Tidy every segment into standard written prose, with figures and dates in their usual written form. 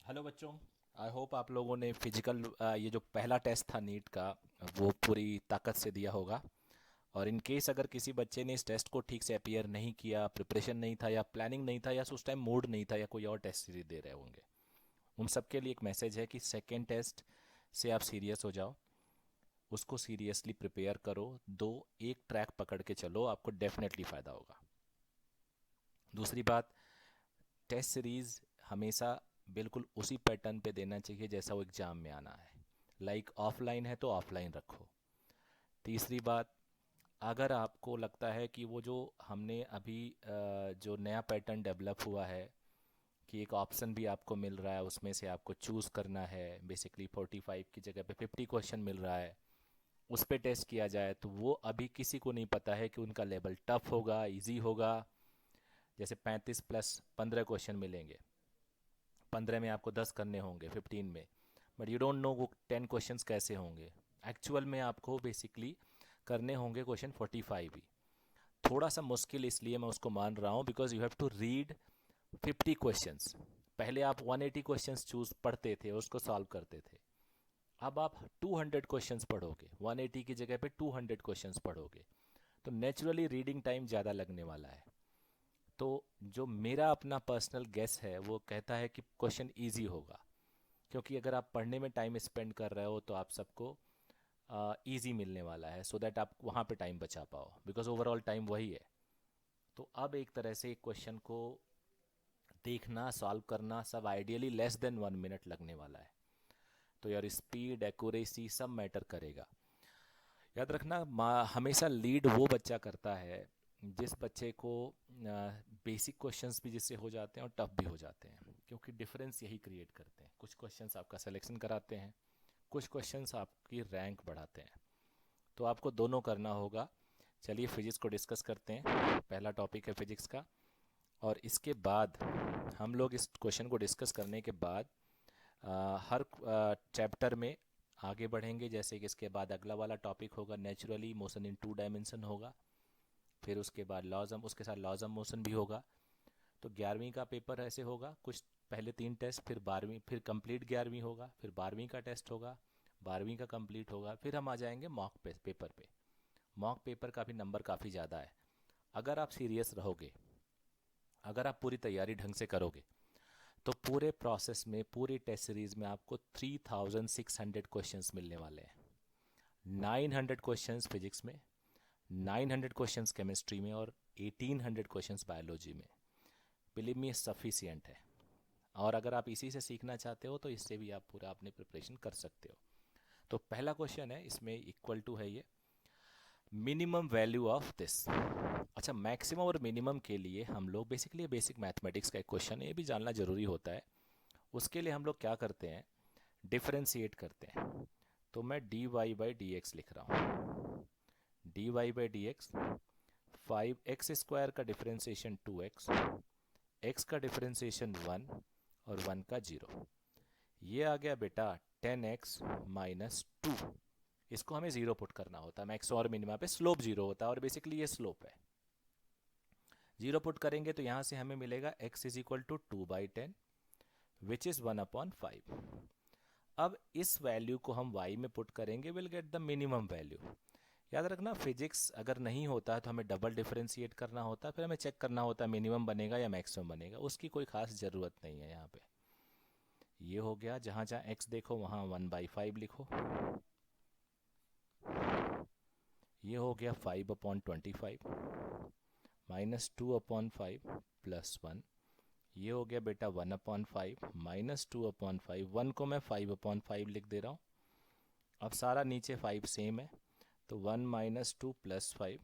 Hello बच्चों। I hope आप लोगों ने फिजिकल ये जो पहला टेस्ट था नीट का वो पूरी ताकत से दिया होगा। और इन केस अगर किसी बच्चे ने इस टेस्ट को ठीक से अपियर नहीं किया, प्रिपरेशन नहीं था या प्लानिंग नहीं था या उस टाइम मूड नहीं था या कोई और टेस्ट सीरीज दे रहे होंगे, उन सब के लिए एक मैसेज है कि सेकेंड टेस्ट से आप सीरियस हो जाओ, उसको सीरियसली प्रिपेयर करो। दो एक ट्रैक पकड़ के चलो, आपको डेफिनेटली फ़ायदा होगा। दूसरी बात, टेस्ट सीरीज़ हमेशा बिल्कुल उसी पैटर्न पे देना चाहिए जैसा वो एग्ज़ाम में आना है। लाइक ऑफलाइन है तो ऑफलाइन रखो। तीसरी बात, अगर आपको लगता है कि वो जो हमने अभी जो नया पैटर्न डेवलप हुआ है कि एक ऑप्शन भी आपको मिल रहा है, उसमें से आपको चूज़ करना है, बेसिकली 45 की जगह पे 50 क्वेश्चन मिल रहा है, उस पे टेस्ट किया जाए, तो वो अभी किसी को नहीं पता है कि उनका लेवल टफ होगा, इजी होगा। जैसे 35 प्लस 15 क्वेश्चन मिलेंगे, 15 में आपको 10 करने होंगे 15 में, बट यू डोंट नो वो 10 क्वेश्चंस कैसे होंगे। एक्चुअल में आपको बेसिकली करने होंगे क्वेश्चन 45 ही। थोड़ा सा मुश्किल इसलिए मैं उसको मान रहा हूँ because you have to read 50 questions. पहले आप 180 क्वेश्चंस चूज पढ़ते थे, उसको सॉल्व करते थे। अब आप 200 क्वेश्चंस पढ़ोगे, 180 की जगह पे 200 क्वेश्चंस पढ़ोगे, तो नेचुरली रीडिंग टाइम ज़्यादा लगने वाला है। तो जो मेरा अपना पर्सनल गेस है वो कहता है कि क्वेश्चन इजी होगा, क्योंकि अगर आप पढ़ने में टाइम स्पेंड कर रहे हो तो आप सबको इजी मिलने वाला है, सो दैट आप वहाँ पे टाइम बचा पाओ, बिकॉज ओवरऑल टाइम वही है। तो अब एक तरह से एक क्वेश्चन को देखना, सॉल्व करना सब आइडियली लेस देन 1 मिनट लगने वाला है। तो यार स्पीड, एक्यूरेसी सब मैटर करेगा। याद रखना, हमेशा लीड वो बच्चा करता है जिस बच्चे को बेसिक क्वेश्चंस भी जिससे हो जाते हैं और टफ भी हो जाते हैं, क्योंकि डिफरेंस यही क्रिएट करते हैं। कुछ क्वेश्चंस आपका सिलेक्शन कराते हैं, कुछ क्वेश्चंस आपकी रैंक बढ़ाते हैं। तो आपको दोनों करना होगा। चलिए फिजिक्स को डिस्कस करते हैं, पहला टॉपिक है फिजिक्स का। और इसके बाद हम लोग इस क्वेश्चन को डिस्कस करने के बाद हर चैप्टर में आगे बढ़ेंगे। जैसे कि इसके बाद अगला वाला टॉपिक होगा नेचुरली मोशन इन 2 डायमेंशन होगा। फिर उसके बाद लॉज उसके साथ लॉज ऑफ मोशन भी होगा। तो 11वीं का पेपर ऐसे होगा, कुछ पहले 3 टेस्ट, फिर 12वीं, फिर कंप्लीट 11वीं होगा, फिर 12वीं का टेस्ट होगा, 12वीं का कंप्लीट होगा, फिर हम आ जाएंगे मॉक पेपर पे। मॉक पेपर का भी नंबर काफ़ी ज़्यादा है। अगर आप सीरियस रहोगे, अगर आप पूरी तैयारी ढंग से करोगे, तो पूरे प्रोसेस में, पूरी टेस्ट सीरीज में आपको 3600 क्वेश्चंस मिलने वाले हैं। 900 क्वेश्चंस फिजिक्स में, 900 क्वेश्चंस केमिस्ट्री में और 1800 क्वेश्चंस बायोलॉजी में। बिलीव मी सफिशियंट है। और अगर आप इसी से सीखना चाहते हो तो इससे भी आप पूरा अपने प्रिपरेशन कर सकते हो। तो पहला क्वेश्चन है, इसमें इक्वल टू है ये, मिनिमम वैल्यू ऑफ दिस। अच्छा, मैक्सिमम और मिनिमम के लिए हम लोग बेसिकली बेसिक मैथमेटिक्स का एक क्वेश्चन है, ये भी जानना ज़रूरी होता है। उसके लिए हम लोग क्या करते हैं, डिफरेंशिएट करते हैं। तो मैं D Y by D X लिख रहा हूँ। D Y by D X, 5x² का डिफरेंशिएशन 2x, x का डिफरेंशिएशन 1 और 1 का 0। ये आ गया बेटा 10x - 2। इसको हमें ज़ीरो पुट करना होता है, मैक्स और मिनिमा पे स्लोप ज़ीरो होता है और बेसिकली ये स्लोप है। ज़ीरो पुट करेंगे तो यहाँ से हमें मिलेगा x is equal to 2/10 which is 1/5। अब इस वैल्यू को हम y में पुट करेंगे, will get the minimum value. याद रखना, फिजिक्स अगर नहीं होता है तो हमें डबल डिफरेंशिएट करना होता है, फिर हमें चेक करना होता है मिनिमम बनेगा या मैक्सिमम बनेगा। उसकी कोई खास ज़रूरत नहीं है यहाँ पे। ये हो गया, जहाँ जहाँ x देखो वहाँ 1/5 लिखो। ये हो गया 5/25 -2/5 +1। ये हो गया बेटा 1/5 -2/5। 1 को मैं 5/5 लिख दे रहा हूँ। अब सारा नीचे 5 सेम है, तो 1 -2 +5,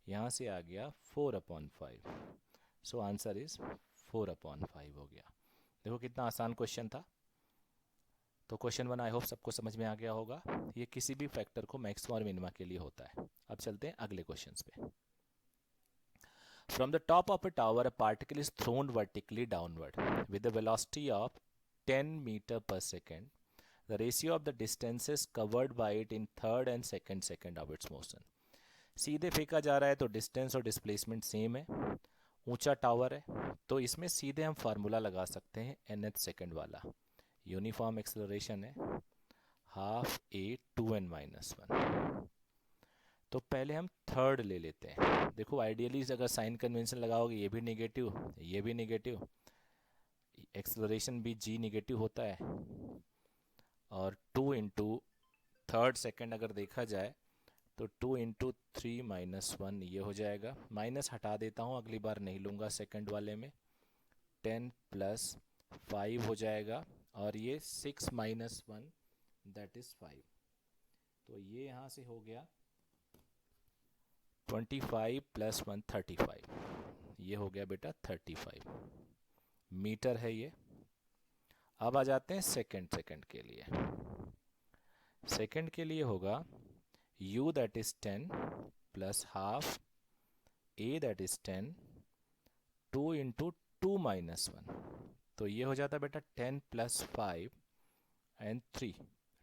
यहाँ से आ गया 4/5। सो आंसर इज 4/5 हो गया। देखो कितना आसान क्वेश्चन था। तो क्वेश्चन 1 आई होप सबको समझ में आ गया होगा। ये किसी भी फैक्टर को मैक्सिमम और मिनिमा के लिए होता है। अब चलते हैं अगले क्वेश्चन पे। From the top of a tower, a particle is thrown vertically downward with a velocity of 10 meter per second. The ratio of the distances covered by it in third and second of its motion. सीधे फेंका जा रहा है तो distance और displacement same है, ऊंचा tower है तो इसमें सीधे हम फार्मूला लगा सकते हैं nth सेकंड वाला। यूनिफॉर्म एक्सेलरेशन है हाफ ए 2n-1। तो पहले हम थर्ड ले लेते हैं। देखो आइडियली अगर साइन कन्वेंशन लगाओगे ये भी नेगेटिव ये भी नेगेटिव, एक्सेलरेशन भी जी नेगेटिव होता है, और 2 इंटू थर्ड सेकेंड अगर देखा जाए तो 2 इंटू 3-1 ये हो जाएगा। माइनस हटा देता हूँ, अगली बार नहीं लूँगा सेकंड वाले में। 10 प्लस 5 हो जाएगा, और ये 6-1 दैट इज़ 5। तो ये यहाँ से हो गया 25 प्लस 1 35। ये हो गया बेटा 35 मीटर है ये। अब आ जाते हैं सेकंड के लिए। सेकंड के लिए होगा u that is 10 plus half a that is 10 2 into 2-1। तो ये हो जाता है बेटा 10 प्लस 5 एंड 3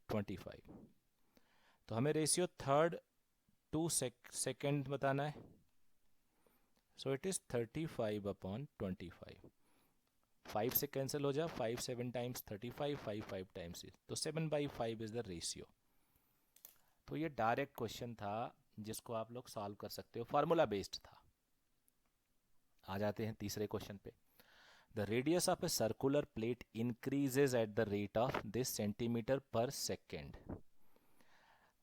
25। तो हमें रेशियो थर्ड टू सेकेंड बताना है। So it is 35/25। 5 से कैंसिल हो जाए, 5 7 टाइम्स 35, 5 5 टाइम्स, तो 7/5 इज द रेशियो। तो ये डायरेक्ट क्वेश्चन था जिसको आप लोग सॉल्व कर सकते हो, फार्मूला बेस्ड था। आ जाते हैं तीसरे क्वेश्चन पे। The radius of a circular plate increases at the rate of this centimetre पर second.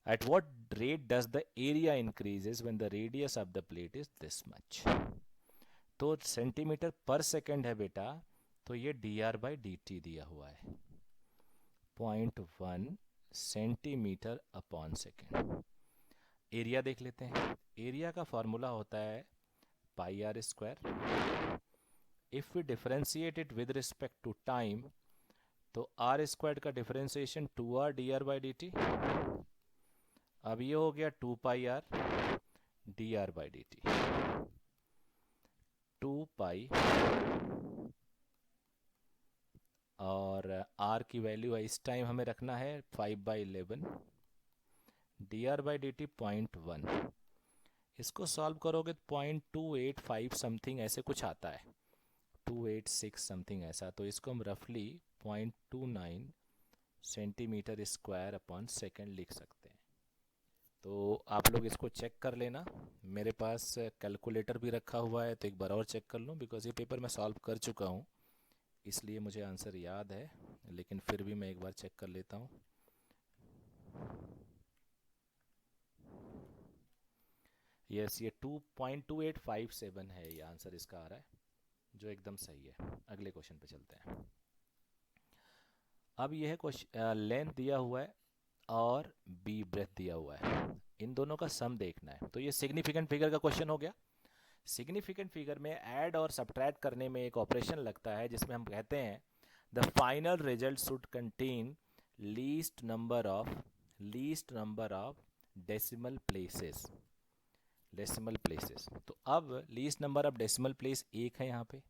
At what rate does the area increases when the radius of the plate is this much? तो centimetre पर second है बेटा, तो ये dr/dt दिया हुआ है 0.1 सेंटीमीटर अपॉन सेकेंड। एरिया देख लेते हैं। एरिया का फॉर्मूला होता है pi r square. If we differentiate it with respect to time, तो आर स्क्वायर का डिफरेंशिएशन 2r dr/dt। अब ये हो गया 2πr dr/dt। 2π और r की वैल्यू है इस टाइम हमें रखना है 5/11 dr/dt 0.1। इसको सॉल्व करोगे तो 0.285 समथिंग ऐसे कुछ आता है, 286 समथिंग ऐसा। तो इसको हम रफली 0.29 सेंटीमीटर स्क्वायर अपॉन सेकेंड लिख सकते हैं। तो आप लोग इसको चेक कर लेना। मेरे पास कैलकुलेटर भी रखा हुआ है, तो एक बार और चेक कर लूँ, बिकॉज ये पेपर मैं सॉल्व कर चुका हूँ इसलिए मुझे आंसर याद है, लेकिन फिर भी मैं एक बार चेक कर लेता हूँ। यस, ये 2.2857 है, ये आंसर इसका आ रहा है, जो एकदम सही है। अगले क्वेश्चन पे चलते हैं। अब यह क्वेश्चन लेंथ दिया हुआ है और बी ब्रेथ दिया हुआ है, इन दोनों का सम देखना है। तो ये सिग्निफिकेंट फिगर का क्वेश्चन हो गया। सिग्निफिकेंट फिगर में ऐड और सब्ट्रैक्ट करने में एक ऑपरेशन लगता है जिसमें हम कहते हैं the final result should contain least number of decimal places. तो अब least number of decimal place एक है यहाँ पे,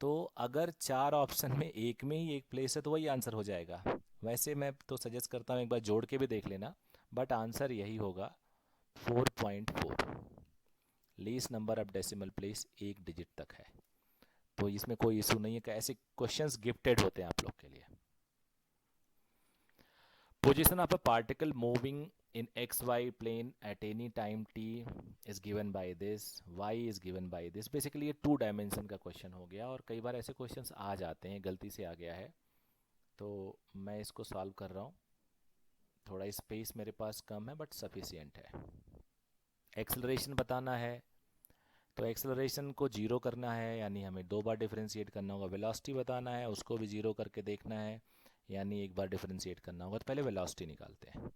तो अगर 4 ऑप्शन में एक में ही एक प्लेस है तो वही आंसर हो जाएगा। वैसे मैं तो सजेस्ट करता हूँ एक बार जोड़ के भी देख लेना, बट आंसर यही होगा 4.4। Least number of decimal place एक डिजिट तक है, तो इसमें कोई इशू नहीं है कि ऐसे क्वेश्चंस गिफ्टेड होते हैं आप लोग के लिए। Position of a particle moving in xy plane at any time t is given by this, y is given by this। Basically ये 2 डायमेंशन का क्वेश्चन हो गया, और कई बार ऐसे क्वेश्चंस आ जाते हैं, गलती से आ गया है तो मैं इसको सॉल्व कर रहा हूँ। थोड़ा स्पेस मेरे पास कम है बट सफिशिएंट है। एक्सेलरेशन बताना है, तो एक्सेलरेशन को जीरो करना है, यानी हमें 2 बार डिफरेंशिएट करना होगा। वेलोसिटी बताना है, उसको भी जीरो करके देखना है, यानी एक बार डिफरेंशिएट करना होगा। तो पहले वेलोसिटी निकालते हैं,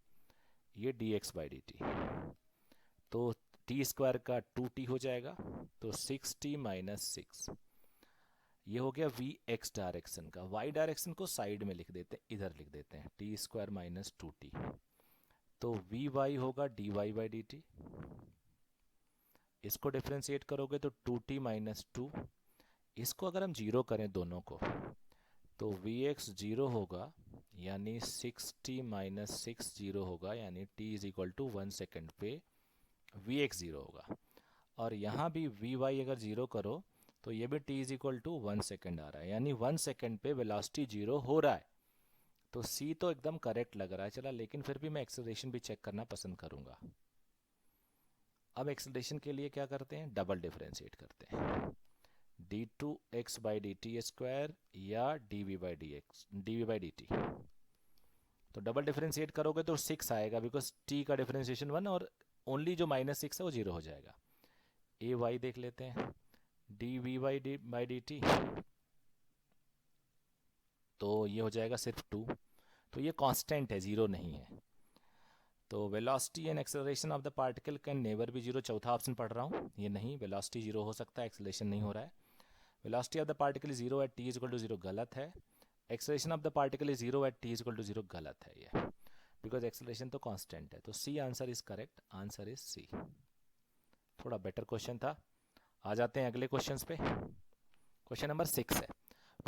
ये dx/dt, तो टी स्क्वायर का 2t हो जाएगा, तो 6t - 6। ये हो गया वी एक्स डायरेक्शन का। वाई डायरेक्शन को साइड में लिख देते हैं, इधर लिख देते हैं t² - 2t। तो वी वाई होगा dy/dt। इसको डिफ्रेंशिएट करोगे तो 2t - 2। इसको अगर हम जीरो करें दोनों को, तो वी एक्स जीरो होगा, यानी 6t - 6 जीरो होगा, यानी t = 1 सेकेंड पे वी एक्स जीरो होगा। और यहाँ भी वी वाई अगर ज़ीरो करो तो ये भी t is equal to 1 second आ रहा है, यानी 1 सेकेंड पे वेलोसिटी जीरो हो रहा है। तो सी तो एकदम करेक्ट लग रहा है चला, लेकिन फिर भी मैं एक्सेलरेशन भी चेक करना पसंद करूँगा। अब एक्सेलरेशन के लिए क्या करते हैं, डबल डिफरेंशिएट करते हैं, d two x by D t square या d we by D T. तो डबल डिफरेंशिएट करोगे तो 6 आएगा, बिकॉज टी का डिफरेंशिएशन 1 और ओनली जो -6 है वो 0 हो जाएगा। ए वाई देख लेते हैं, D we by D T, तो ये हो जाएगा सिर्फ 2। तो ये कांस्टेंट है, 0 नहीं है। तो velocity and acceleration of the particle can never be zero, चौथा ऑप्शन पढ़ रहा हूँ, ये नहीं, वेलोसिटी जीरो हो सकता है, एक्सेलरेशन नहीं हो रहा है। Velocity of the particle is zero at T is equal to zero, गलत है। Acceleration of the particle is zero at T is equal to zero, गलत है ये, बिकॉज एक्सेलरेशन तो कांस्टेंट है। तो C answer is correct, answer is C. थोड़ा better question था। आ जाते हैं अगले क्वेश्चन पे। क्वेश्चन नंबर 6 है,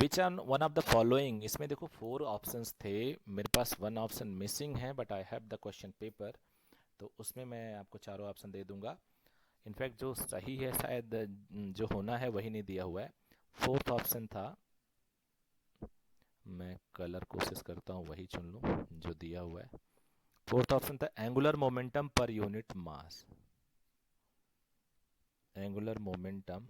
which are one of the following. इसमें देखो 4 ऑप्शंस थे, मेरे पास 1 ऑप्शन मिसिंग है, but I have the question paper, तो उसमें मैं आपको चारों ऑप्शन दे दूंगा। इनफैक्ट जो सही है शायद जो होना है वही नहीं दिया हुआ है। 4th ऑप्शन था, मैं कलर कोशिश करता हूँ वही चुन लूँ जो दिया हुआ है। 4th ऑप्शन था angular momentum per unit mass, angular momentum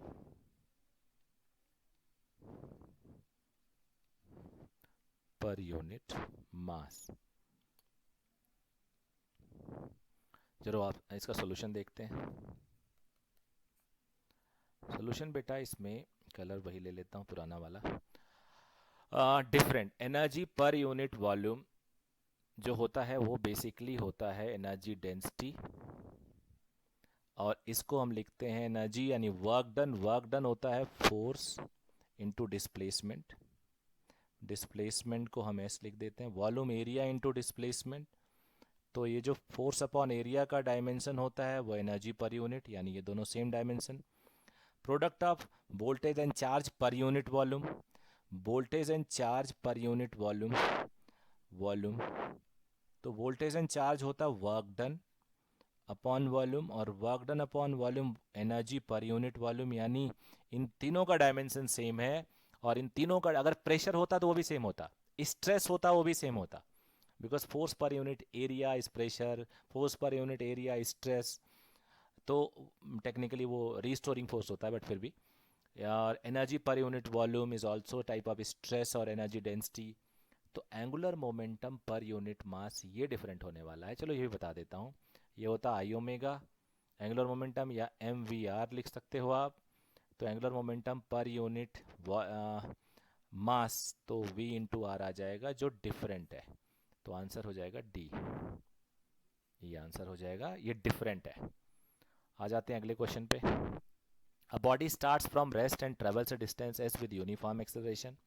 per unit mass. चलो आप इसका सॉल्यूशन देखते हैं। सॉल्यूशन बेटा, इसमें कलर वही ले लेता हूँ पुराना वाला। Different energy per unit volume जो होता है वो बेसिकली होता है एनर्जी डेंसिटी, और इसको हम लिखते हैं एनर्जी यानी वर्क डन। वर्क डन होता है फोर्स इनटू डिस्प्लेसमेंट, डिस्प्लेसमेंट को हम ऐसे लिख देते हैं वॉल्यूम एरिया इनटू डिस्प्लेसमेंट। तो ये जो फोर्स अपॉन एरिया का डायमेंशन होता है वो एनर्जी पर यूनिट, यानी ये दोनों same dimension. Product of voltage and charge per unit volume, voltage and charge per unit volume, volume. तो वोल्टेज एंड चार्ज होता है वर्क डन अपॉन वॉल्यूम, और work done upon volume energy per unit volume, यानी इन तीनों का dimension same है। और इन तीनों का अगर प्रेशर होता तो वो भी सेम होता, स्ट्रेस होता वो भी सेम होता, because force per unit area is pressure, force per unit area stress. तो टेक्निकली वो रिस्टोरिंग फोर्स होता है, बट फिर भी। और energy per unit volume is also type of stress और एनर्जी डेंसिटी। तो angular momentum per unit mass ये डिफरेंट होने वाला है। चलो ये भी बता देता हूँ, ये होता आई ओमेगा एंगुलर मोमेंटम, या एम वी आर लिख सकते हो आप। तो angular momentum per unit mass तो v इंटू आर आ जाएगा जो डिफरेंट है। तो आंसर हो जाएगा डी, ये आंसर हो जाएगा, ये डिफरेंट है। आ जाते हैं अगले क्वेश्चन पे। A body starts from rest and travels a distance S with uniform acceleration,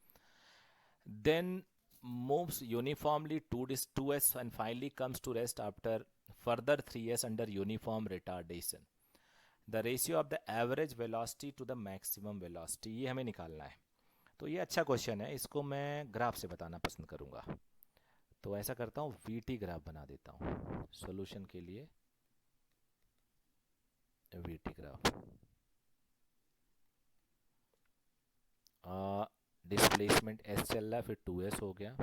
then moves uniformly 2s and finally comes to rest after further 3s under uniform retardation. The ratio of the average velocity to the maximum velocity, ये हमें निकालना है। तो ये अच्छा question है, इसको मैं ग्राफ से बताना पसंद करूँगा। तो ऐसा करता हूँ, वीटी ग्राफ बना देता हूँ सॉल्यूशन के लिए। वीटी ग्राफ, डिस्प्लेसमेंट एस चल रहा है, फिर 2s हो गया,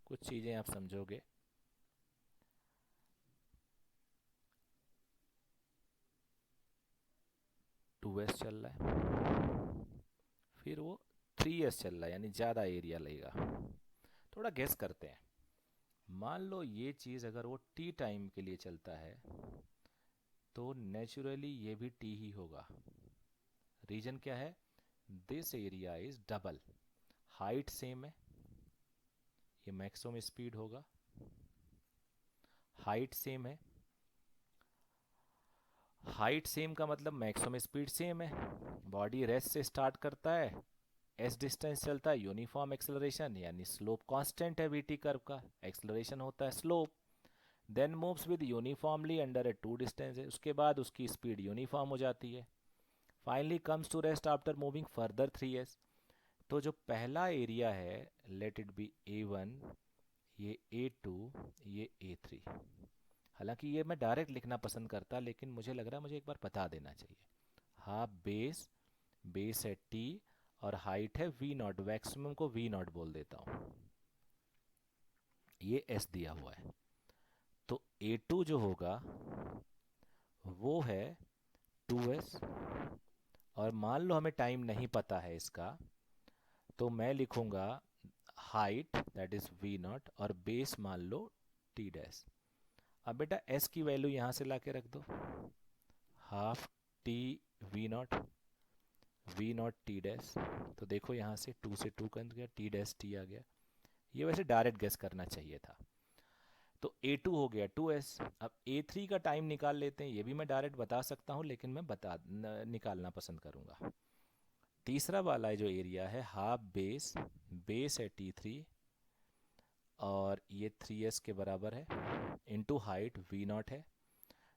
कुछ चीज़ें आप समझोगे। टू एस चल रहा है, फिर वो 3s चल रहा है, यानी ज़्यादा एरिया लगेगा। थोड़ा गेस करते हैं, मान लो ये चीज़ अगर वो t टाइम के लिए चलता है तो नेचुरली ये भी t ही होगा। रीजन क्या है, this area is double, height same है, ये मैक्सिमम स्पीड होगा, हाइट सेम है, हाइट सेम का मतलब मैक्सिमम स्पीड सेम है, बॉडी रेस्ट से स्टार्ट करता है, एस डिस्टेंस चलता है, यूनिफॉर्म एक्सेलरेशन यानी स्लोप कांस्टेंट है वीटी कर्व का, एक्सेलरेशन होता है slope, then moves with uniformly under a 2 distance है, उसके बाद उसकी स्पीड यूनिफॉर्म हो जाती है, finally comes to rest after moving further 3s। तो जो पहला एरिया है, लेट इट बी A1, ये A2, ये A3। हालांकि ये मैं डायरेक्ट लिखना पसंद करता, लेकिन मुझे लग रहा है मुझे एक बार बता देना चाहिए। हाफ बेस, बेस है टी और हाइट है वी नॉट, मैक्सिमम को वी नॉट बोल देता हूँ, ये एस दिया हुआ है। तो A2 जो होगा वो है 2s, और मान लो हमें टाइम नहीं पता है इसका, तो मैं लिखूंगा height that is V naught और बेस मान लो टी डैश। अब बेटा एस की वैल्यू यहाँ से ला के रख दो, half T V naught, V naught T dash. तो देखो यहाँ से 2 से 2 कर गया, टी डैश टी आ गया। ये वैसे डायरेक्ट गेस करना चाहिए था। तो A2 हो गया 2s। अब A3 का टाइम निकाल लेते हैं, ये भी मैं डायरेक्ट बता सकता हूँ लेकिन मैं निकालना पसंद करूँगा। तीसरा वाला जो एरिया है हाफ बेस, बेस है T3 और ये 3s के बराबर है, इनटू हाइट वी नॉट है।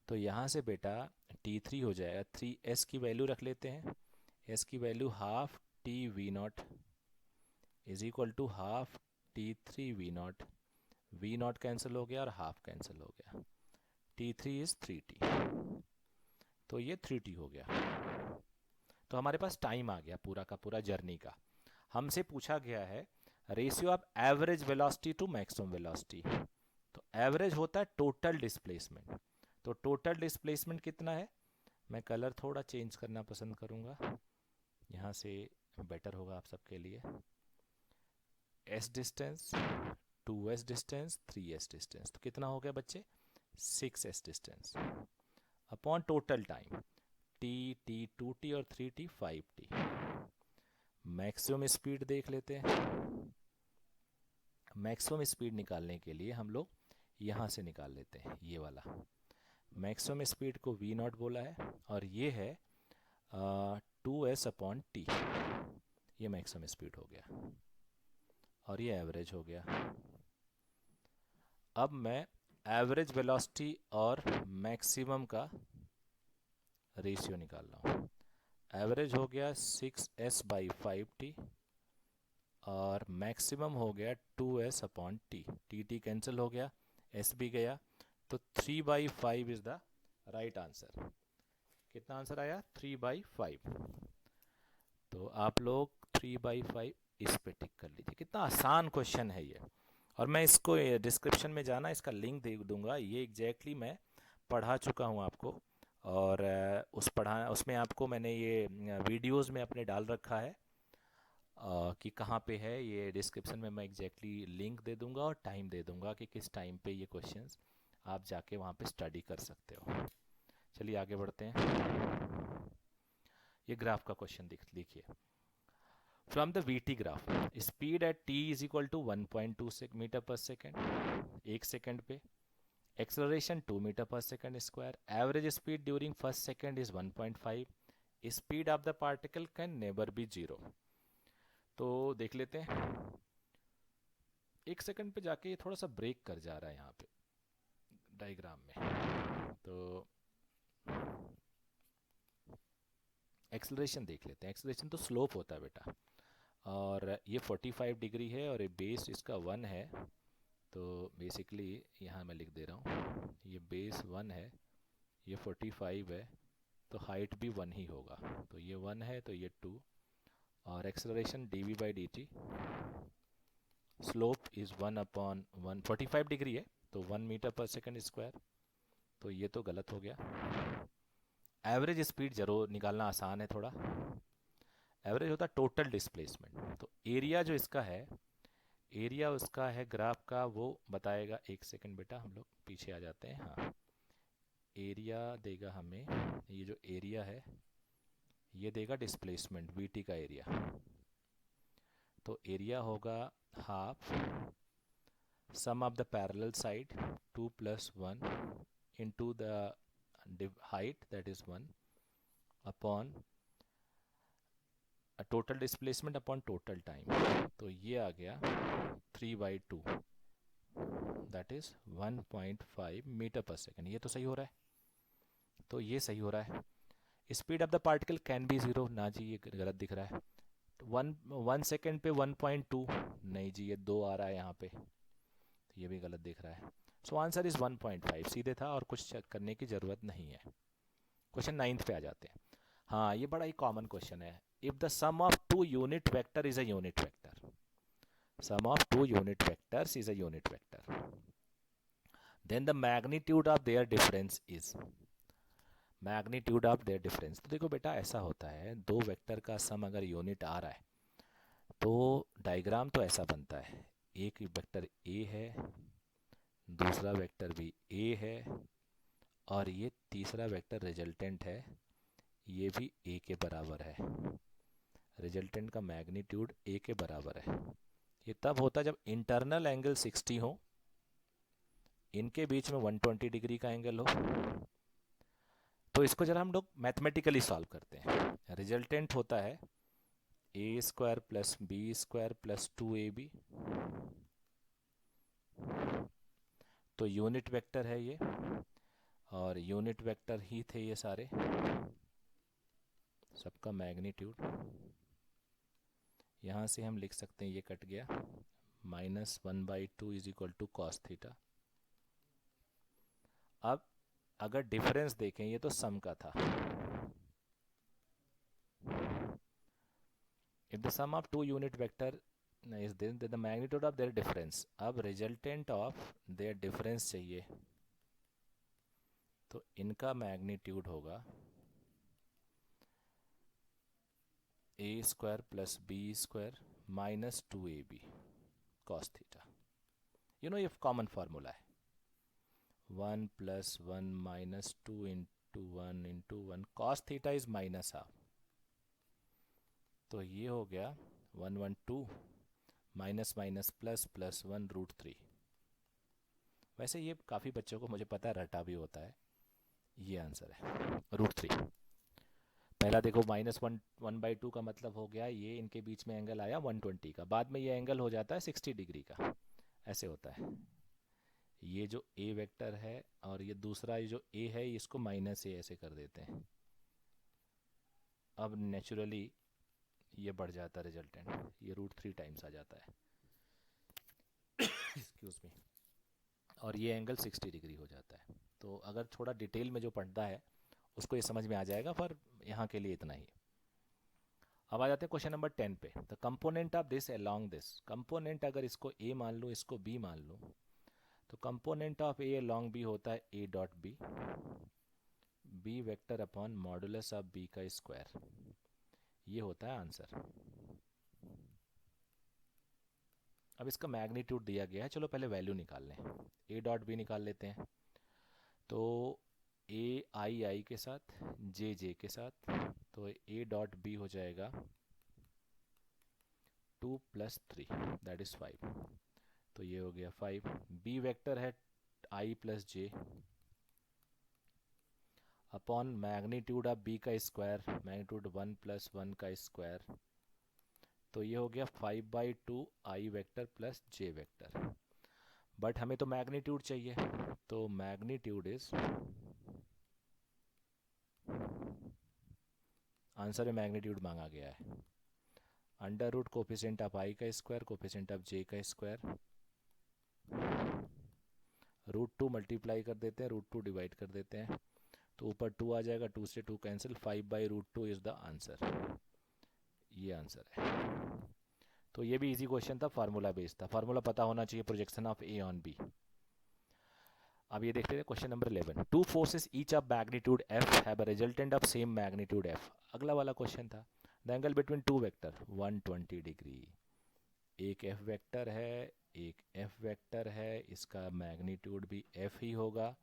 तो यहाँ से बेटा T3 हो जाएगा, 3s की वैल्यू रख लेते हैं, s की value half T V naught is equal to half T3 V naught, V naught cancel हो गया और हाफ कैंसिल हो गया, T3 इज 3t, तो ये 3t हो गया। तो हमारे पास टाइम आ गया पूरा का पूरा जर्नी का। हमसे पूछा गया है ratio of average velocity to maximum velocity. तो एवरेज होता है टोटल डिस्प्लेसमेंट, तो टोटल डिस्प्लेसमेंट कितना है, मैं कलर थोड़ा चेंज करना पसंद करूँगा, यहाँ से बेटर होगा आप सबके लिए। S distance, 2s distance, 3s distance, तो कितना हो गया बच्चे 6s distance upon total time, T T 2t और 3t 5t। मैक्सिमम स्पीड देख लेते हैं। मैक्सिमम स्पीड निकालने के लिए हम लोग यहाँ से निकाल लेते हैं, ये वाला मैक्सिमम स्पीड को वी नॉट बोला है और ये है 2s अपॉन टी, ये मैक्सिमम स्पीड हो गया और ये एवरेज हो गया। अब मैं एवरेज वेलोसिटी और मैक्सिमम का रेशियो निकाल रहा हूँ। एवरेज हो गया 6s/5t और मैक्सिमम हो गया 2s upon T, T cancel हो गया, s भी गया, तो 3/5 इज द राइट आंसर। कितना आंसर आया 3/5। तो आप लोग 3/5 इस पे टिक कर लीजिए। कितना आसान क्वेश्चन है ये, और मैं इसको डिस्क्रिप्शन में जाना इसका लिंक दे दूंगा, ये एग्जैक्टली मैं पढ़ा चुका हूँ आपको, और उसमें आपको मैंने ये वीडियोस में अपने डाल रखा है कि कहाँ पे है, ये डिस्क्रिप्शन में मैं एग्जैक्टली लिंक दे दूंगा और टाइम दे दूंगा कि किस टाइम पे ये क्वेश्चंस आप जाके वहाँ पे स्टडी कर सकते हो। चलिए आगे बढ़ते हैं। ये ग्राफ का क्वेश्चन लिखिए। From the VT graph speed at t is equal to 1.2 metre per second, 1 second पे, acceleration 2 metre per second square, average speed during first second is 1.5, speed of the particle can never be zero. तो देख लेते हैं, 1 second पे जाके ये थोड़ा सा ब्रेक कर जा रहा है यहाँ पे डायग्राम में। तो एक्सेलरेशन देख लेते हैं, एक्सेलरेशन तो स्लोप होता है बेटा, और ये 45 डिग्री है और ये बेस इसका 1 है, तो बेसिकली यहाँ मैं लिख दे रहा हूँ ये बेस 1 है, ये 45 है, तो हाइट भी 1 ही होगा, तो ये 1 है तो ये 2, और acceleration dv/dt, slope is 1/1, 45 degree है तो 1 मीटर पर सेकेंड स्क्वायर, तो ये तो गलत हो गया। एवरेज स्पीड जरूर निकालना आसान है थोड़ा, एवरेज होता है टोटल डिस्प्लेसमेंट, तो एरिया जो इसका है, एरिया उसका है ग्राफ का, वो बताएगा। 1 सेकेंड बेटा हम लोग पीछे आ जाते हैं, हाँ एरिया देगा हमें, ये जो एरिया है ये देगा डिस्प्लेसमेंट वीटी का एरिया, तो एरिया होगा half sum of the parallel side 2 + 1 into the height that is 1 upon total displacement upon total time, तो ये आ गया 3/2 that is 1.5 metre per second. ये तो सही हो रहा है, तो ये सही हो रहा है। Speed of the particle can be zero, ना जी ये गलत दिख रहा है। 1 सेकेंड पे 1.2, नहीं जी ये 2 आ रहा है यहाँ पे, तो ये भी गलत दिख रहा है। सो आंसर इज 1.5, सीधे था और कुछ चेक करने की ज़रूरत नहीं है। क्वेश्चन 9 पे आ जाते हैं। हाँ, ये बड़ा ही कॉमन क्वेश्चन है. If the sum of two unit vector is a unit vector, sum of two unit vectors is a unit vector, then the magnitude of their difference is magnitude of their difference. तो देखो बेटा, ऐसा होता है, दो vector का सम अगर unit आ रहा है तो डायग्राम तो ऐसा बनता है, एक वेक्टर ए है, दूसरा वेक्टर भी ए है, और ये तीसरा वेक्टर रिजल्टेंट है, ये भी ए के बराबर है. रिजल्टेंट का मैग्नीट्यूड ए के बराबर है. ये तब होता है जब इंटरनल एंगल 60 हो, इनके बीच में 120 डिग्री का एंगल हो. तो इसको जरा हम लोग मैथमेटिकली सॉल्व करते हैं. रिजल्टेंट होता है a square plus B square plus 2ab. तो यूनिट वेक्टर है ये, और यूनिट वेक्टर ही थे ये सारे, सबका मैग्नीट्यूड यहाँ से हम लिख सकते हैं, ये कट गया, -1/2 is equal to cos theta. अब अगर डिफरेंस देखें, ये तो सम का था. If the sum of two unit vector is then the magnitude of their difference. अब रिजल्टेंट ऑफ देयर डिफरेंस चाहिए, तो इनका मैग्नीट्यूड होगा a square plus B square -2ab cos theta. You know ये कॉमन फार्मूला है, 1 + 1 - 2 × 1 cos theta is -half. तो ये हो गया 112 माइनस माइनस प्लस प्लस 1√3. वैसे ये काफ़ी बच्चों को मुझे पता है रटा भी होता है. ये आंसर है √3. पहला देखो -1/2 का मतलब हो गया, ये इनके बीच में एंगल आया 120 का, बाद में ये एंगल हो जाता है 60 डिग्री का. ऐसे होता है. ये जो ए वेक्टर है और ये दूसरा ये जो ए है, इसको -a ऐसे कर देते हैं. अब नेचुरली ये बढ़ जाता है रिजल्टेंट, ये √3 टाइम्स आ जाता है. Excuse me. और ये एंगल 60 डिग्री हो जाता है. तो अगर थोड़ा डिटेल में जो पढ़ता है उसको ये समझ में आ जाएगा, पर यहाँ के लिए इतना ही. अब आ जाते हैं क्वेश्चन नंबर 10 पे. The component of this along this. Component अगर इसको ए मान लो, इसको बी मान लो, तो component of A along B होता है ए dot B, B vector upon modulus of B का स्क्वायर. ये होता है आंसर. अब इसका मैग्नीट्यूड दिया गया है, चलो पहले वैल्यू निकाल लें. ए डॉट बी निकाल लेते हैं. तो ए आई के साथ, जे जे के साथ, तो ए डॉट बी हो जाएगा 2 + 3 दैट इज़ 5. तो ये हो गया 5. बी वेक्टर है i plus j upon magnitude of B का स्क्वायर, मैग्नीट्यूड 1 + 1 का स्क्वायर. तो ये हो गया 5/2 i vector plus j vector. But हमें तो मैग्नीट्यूड चाहिए, तो मैग्नीट्यूड इज, आंसर में मैग्नीट्यूड मांगा गया है, √ कोफिशिएंट ऑफ आई का स्क्वायर, कोफिशिएंट ऑफ जे का स्क्वायर, √2 मल्टीप्लाई कर देते हैं, √2 डिवाइड कर देते हैं, तो ऊपर 2 आ जाएगा, 2 से 2 कैंसिल, 5/√2 इज द आंसर. ये आंसर है. तो ये भी इजी क्वेश्चन था, फार्मूला बेस्ड था. फार्मूला पता होना चाहिए projection of A on B. अब ये देखते हैं question number 11. Two forces each of magnitude F have a resultant of same magnitude F. अगला वाला क्वेश्चन था. The angle between two vector 120 degree. एक एफ वेक्टर है, एक एफ वेक्टर है, इसका मैग्नीट्यूड भी एफ ही होगा.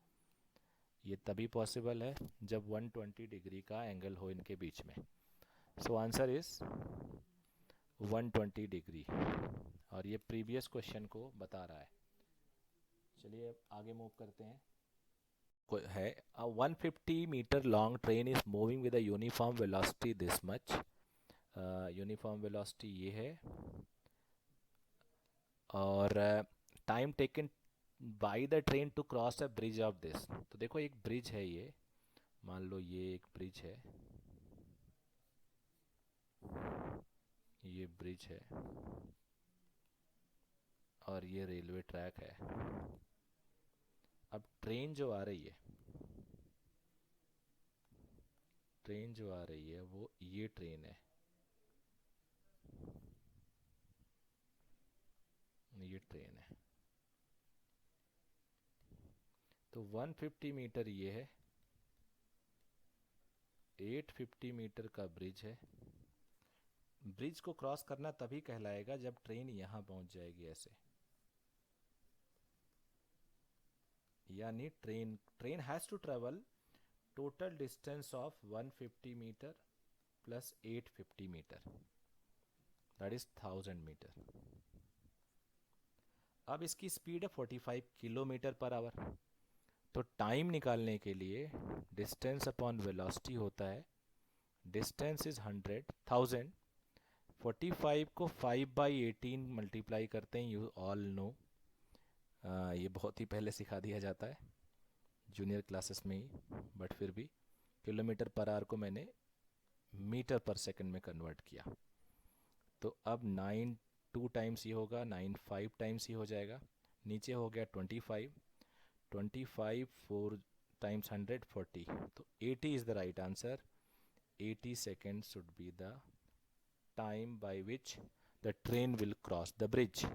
ये तभी पॉसिबल है जब 120 डिग्री का एंगल हो इनके बीच में. So answer is 120 degree. और ये प्रीवियस क्वेश्चन को बता रहा है. चलिए आगे मूव करते हैं. है 150 metre long train is moving with a uniform velocity this much. Uniform velocity ये है, और time taken by the train to cross a bridge of this. तो देखो एक ब्रिज है, ये मान लो ये एक ब्रिज है, ये ब्रिज है, और ये रेलवे ट्रैक है. अब ट्रेन जो आ रही है, ट्रेन जो आ रही है वो ये ट्रेन है, ये ट्रेन है। तो 150 मीटर ये है, 850 मीटर का ब्रिज है। ब्रिज को क्रॉस करना तभी कहलाएगा जब ट्रेन यहाँ पहुँच जाएगी ऐसे, यानी train train has to travel total distance of 150 metre plus 850 metre, that is 1000 metre. अब इसकी स्पीड है 45 किलोमीटर पर आवर। तो टाइम निकालने के लिए डिस्टेंस अपॉन वेलोसिटी होता है, डिस्टेंस इज 100,000, 45 को 5/18 मल्टीप्लाई करते हैं, यू ऑल नो। ये बहुत ही पहले सिखा दिया जाता है जूनियर क्लासेस में ही, बट फिर भी किलोमीटर पर आवर को मैंने मीटर पर सेकंड में कन्वर्ट किया। तो अब 9 2 टाइम्स ये होगा, 9 5 टाइम्स ये हो जाएगा, नीचे हो गया 25, 25 4 टाइम्स 100 40, तो 80 is the right answer. 80 second should be the time by which the train will cross the bridge.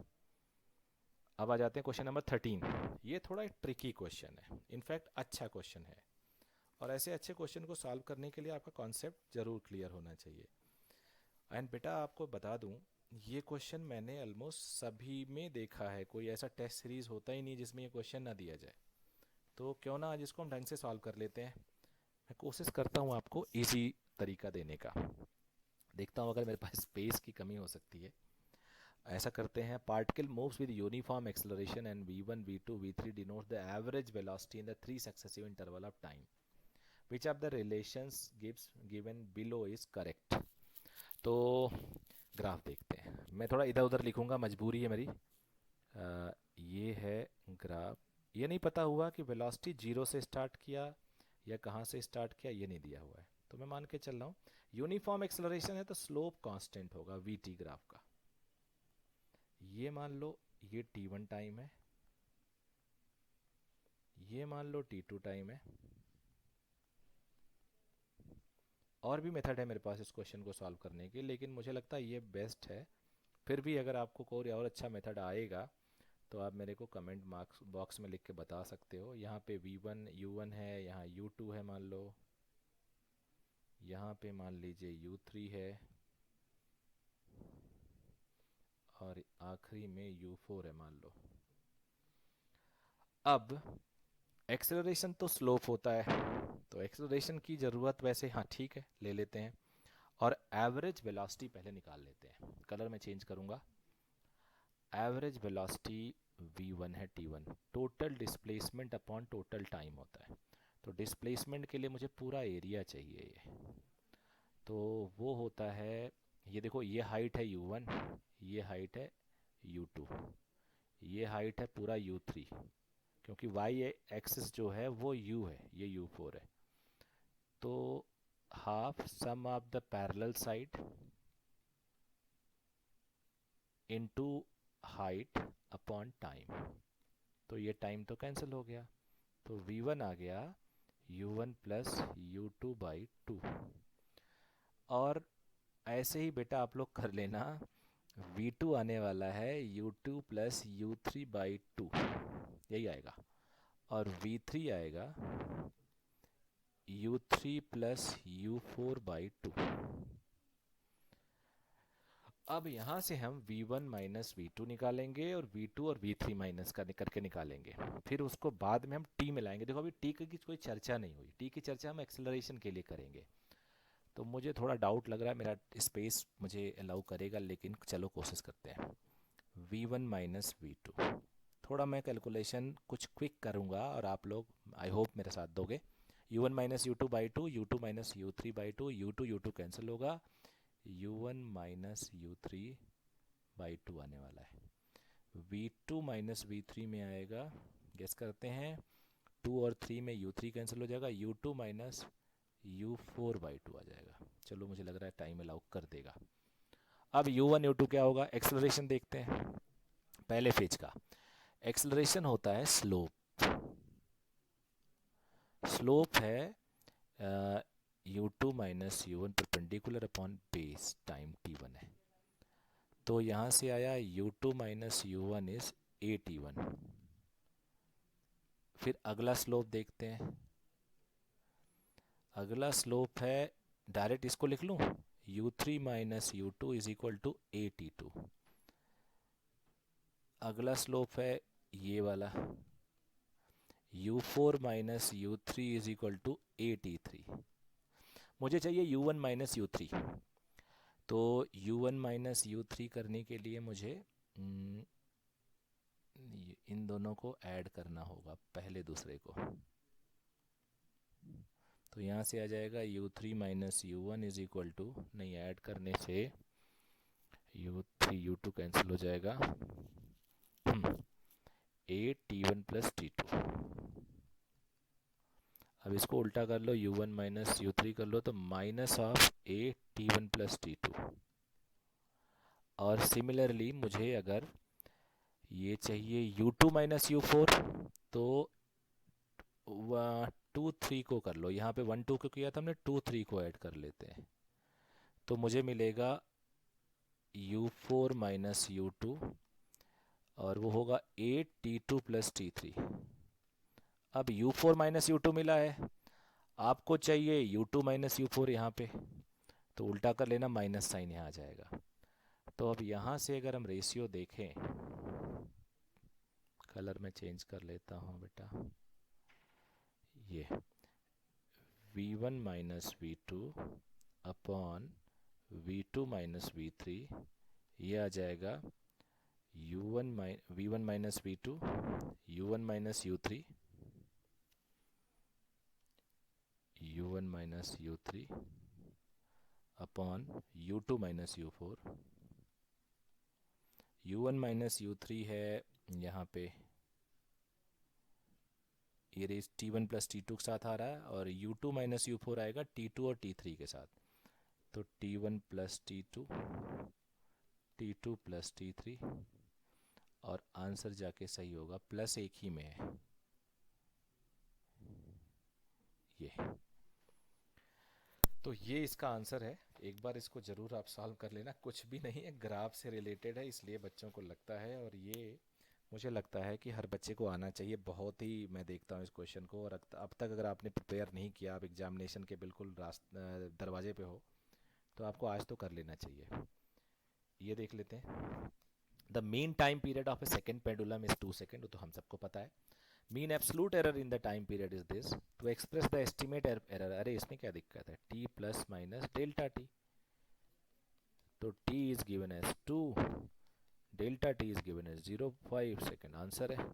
अब आ जाते हैं क्वेश्चन नंबर 13। ये थोड़ा एक ट्रिकी क्वेश्चन है, इनफैक्ट अच्छा क्वेश्चन है, और ऐसे अच्छे क्वेश्चन को सॉल्व करने के लिए आपका कॉन्सेप्ट ज़रूर क्लियर होना चाहिए। एंड बेटा आपको बता दूं, ये क्वेश्चन मैंने ऑलमोस्ट सभी में देखा है, कोई ऐसा टेस्ट सीरीज़ होता ही नहीं जिसमें ये क्वेश्चन ना दिया जाए। तो क्यों ना आज इसको हम ढंग से सॉल्व कर लेते हैं। मैं कोशिश करता हूँ आपको इजी तरीका देने का, देखता हूँ अगर मेरे पास स्पेस की कमी हो सकती है। ऐसा करते हैं, particle moves with uniform acceleration and v1 v2 v3 denotes the average velocity in the 3 successive interval of time, which of the relations given below is correct. तो ग्राफ देखते हैं, मैं थोड़ा इधर उधर लिखूंगा, मजबूरी है मेरी। ये है ग्राफ। ये नहीं पता हुआ कि वेलोसिटी जीरो से स्टार्ट किया या कहाँ से स्टार्ट किया, ये नहीं दिया हुआ है, तो मैं मान के चल रहा हूँ यूनिफॉर्म एक्सेलरेशन है तो स्लोप कांस्टेंट होगा वी टी ग्राफ का। ये मान लो ये t1 टाइम है, ये मान लो t2 टाइम है। और भी मेथड है मेरे पास इस क्वेश्चन को सॉल्व करने के, लेकिन मुझे लगता है ये बेस्ट है। फिर भी अगर आपको कोई और अच्छा मेथड आएगा तो आप मेरे को कमेंट मार्क्स बॉक्स में लिख के बता सकते हो। यहाँ पे v1 u1 है, यहाँ u2 है मान लो, यहाँ पे मान लीजिए u3 है, और आखिरी में u4 है मान लो। अब एक्सेलरेशन तो स्लोप होता है, तो एक्सेलरेशन की ज़रूरत वैसे हाँ ठीक है ले लेते हैं, और एवरेज वेलोसिटी पहले निकाल लेते हैं। कलर मैं चेंज करूँगा। एवरेज वेलोसिटी v1 है, t1 total displacement upon total time होता है। तो डिस्प्लेसमेंट के लिए मुझे पूरा एरिया चाहिए ये, तो वो होता है, ये देखो ये हाइट है u1, ये हाइट है u2, ये हाइट है पूरा u3, क्योंकि y एक्सिस जो है वो u है, ये u4 है। तो half sum of the parallel side into height upon time, तो ये टाइम तो कैंसिल हो गया, तो v1 आ गया u1 प्लस u2/2। और ऐसे ही बेटा आप लोग कर लेना, v2 आने वाला है u2 प्लस u3/2, यही आएगा, और v3 आएगा u3 प्लस u4/2। अब यहाँ से हम v1 माइनस v2 निकालेंगे और v2 और v3 माइनस करके निकालेंगे, फिर उसको बाद में हम t मिलाएंगे। देखो अभी t की कोई चर्चा नहीं हुई, t की चर्चा हम एक्सेलरेशन के लिए करेंगे। तो मुझे थोड़ा डाउट लग रहा है, मेरा स्पेस मुझे अलाउ करेगा, लेकिन चलो कोशिश करते हैं। v1 माइनस v2, थोड़ा मैं कैलकुलेशन कुछ क्विक करूँगा और आप लोग आई होप मेरे साथ दोगे। u1 minus u2/2, u2 minus u3/2, u2 cancel होगा, u1 माइनस u3/2 आने वाला है। v2 माइनस v3 में आएगा, गेस करते हैं, 2 और 3 में u3 कैंसिल हो जाएगा, u2 माइनस u4/2 आ जाएगा। चलो मुझे लग रहा है टाइम अलाउ कर देगा। अब u1 u2 क्या होगा, एक्सेलरेशन देखते हैं पहले फेज का। एक्सेलरेशन होता है स्लोप, स्लोप है U two minus you one perpendicular upon base time t1 है। तो यहाँ से आया U two minus you one is A t1। फिर अगला स्लोप देखते हैं। अगला स्लोप है, डायरेक्ट इसको लिख लूँ, u three minus u two is equal to A t two. अगला स्लोप है ये वाला, u four minus you three is equal to A t three. मुझे चाहिए u one minus you three. तो u one minus you three करने के लिए मुझे इन दोनों को ऐड करना होगा, पहले दूसरे को। तो यहाँ से आ जाएगा u three minus you one is equal to, नहीं ऐड करने से u three u two cancel हो जाएगा, a t one plus T two. अब इसको उल्टा कर लो, u one minus you three कर लो, तो minus of a t one plus T two. और सिमिलरली मुझे अगर ये चाहिए u two minus you four, तो टू थ्री को कर लो, यहाँ पे वन टू को किया था हमने, टू थ्री को ऐड कर लेते हैं। तो मुझे मिलेगा u four minus u two, और वो होगा a t two plus t three. अब u four minus u two मिला है, आपको चाहिए u two minus you four यहाँ पे, तो उल्टा कर लेना, माइनस साइन यहाँ आ जाएगा। तो अब यहाँ से अगर हम रेशियो देखें, कलर में चेंज कर लेता हूँ बेटा, ये V one minus V two upon V two minus V three, ये आ जाएगा V one minus V two, U one minus you three, U one minus you three upon U two minus you four. U one minus you three है यहाँ पे, ये race T one plus T two के साथ आ रहा है, और U two minus you four आएगा टी टू और टी थ्री के साथ। तो T one plus T two plus t three, और आंसर जाके सही होगा, प्लस एक ही में है ये। तो ये इसका आंसर है। एक बार इसको ज़रूर आप सॉल्व कर लेना, कुछ भी नहीं है, ग्राफ से रिलेटेड है, इसलिए बच्चों को लगता है, और ये मुझे लगता है कि हर बच्चे को आना चाहिए। बहुत ही मैं देखता हूँ इस क्वेश्चन को, और अब तक अगर आपने प्रिपेयर नहीं किया, आप एग्जामिनेशन के बिल्कुल दरवाजे पे हो, तो आपको आज तो कर लेना चाहिए। ये देख लेते हैं, the mean time period of a second pendulum is 2 second, तो हम सबको पता है। Mean absolute error in the time period is this, to express the estimate error, अरे इसमें क्या दिक्कत है, T plus minus delta T. तो t is given as 2, delta t is given as 0.5 second, answer है।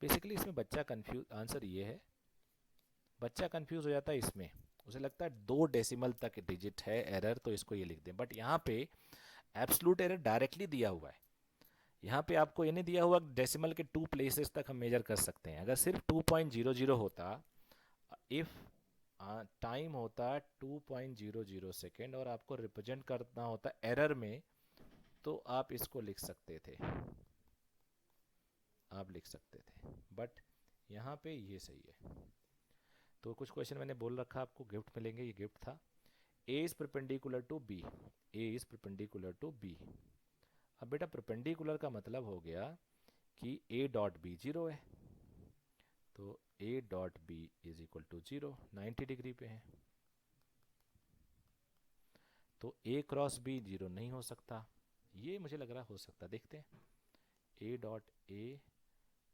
बेसिकली इसमें बच्चा confuse, answer ये है, बच्चा कंफ्यूज हो जाता है इसमें, उसे लगता है 2 डेसिमल तक डिजिट है एरर, तो इसको ये लिख दें, बट यहाँ पे एब्सोल्यूट एरर डायरेक्टली दिया हुआ है। यहाँ पे आपको ये नहीं दिया हुआ डेसिमल के 2 प्लेसेस तक हम मेजर कर सकते हैं। अगर सिर्फ 2.00 होता, इफ टाइम होता 2.00 सेकेंड, और आपको रिप्रेजेंट करना होता एरर में, तो आप इसको लिख सकते थे, आप लिख सकते थे, बट यहाँ पे ये सही है। तो कुछ क्वेश्चन मैंने बोल रखा, आपको गिफ्ट मिलेंगे, ये गिफ्ट था। A is perpendicular to b, a is perpendicular to b. अब बेटा परपेंडिकुलर का मतलब हो गया कि ए डॉट बी जीरो है, तो A dot B is equal to zero, 90 degree पे है। तो ए क्रॉस बी जीरो नहीं हो सकता, ये मुझे लग रहा हो सकता, देखते हैं। A dot A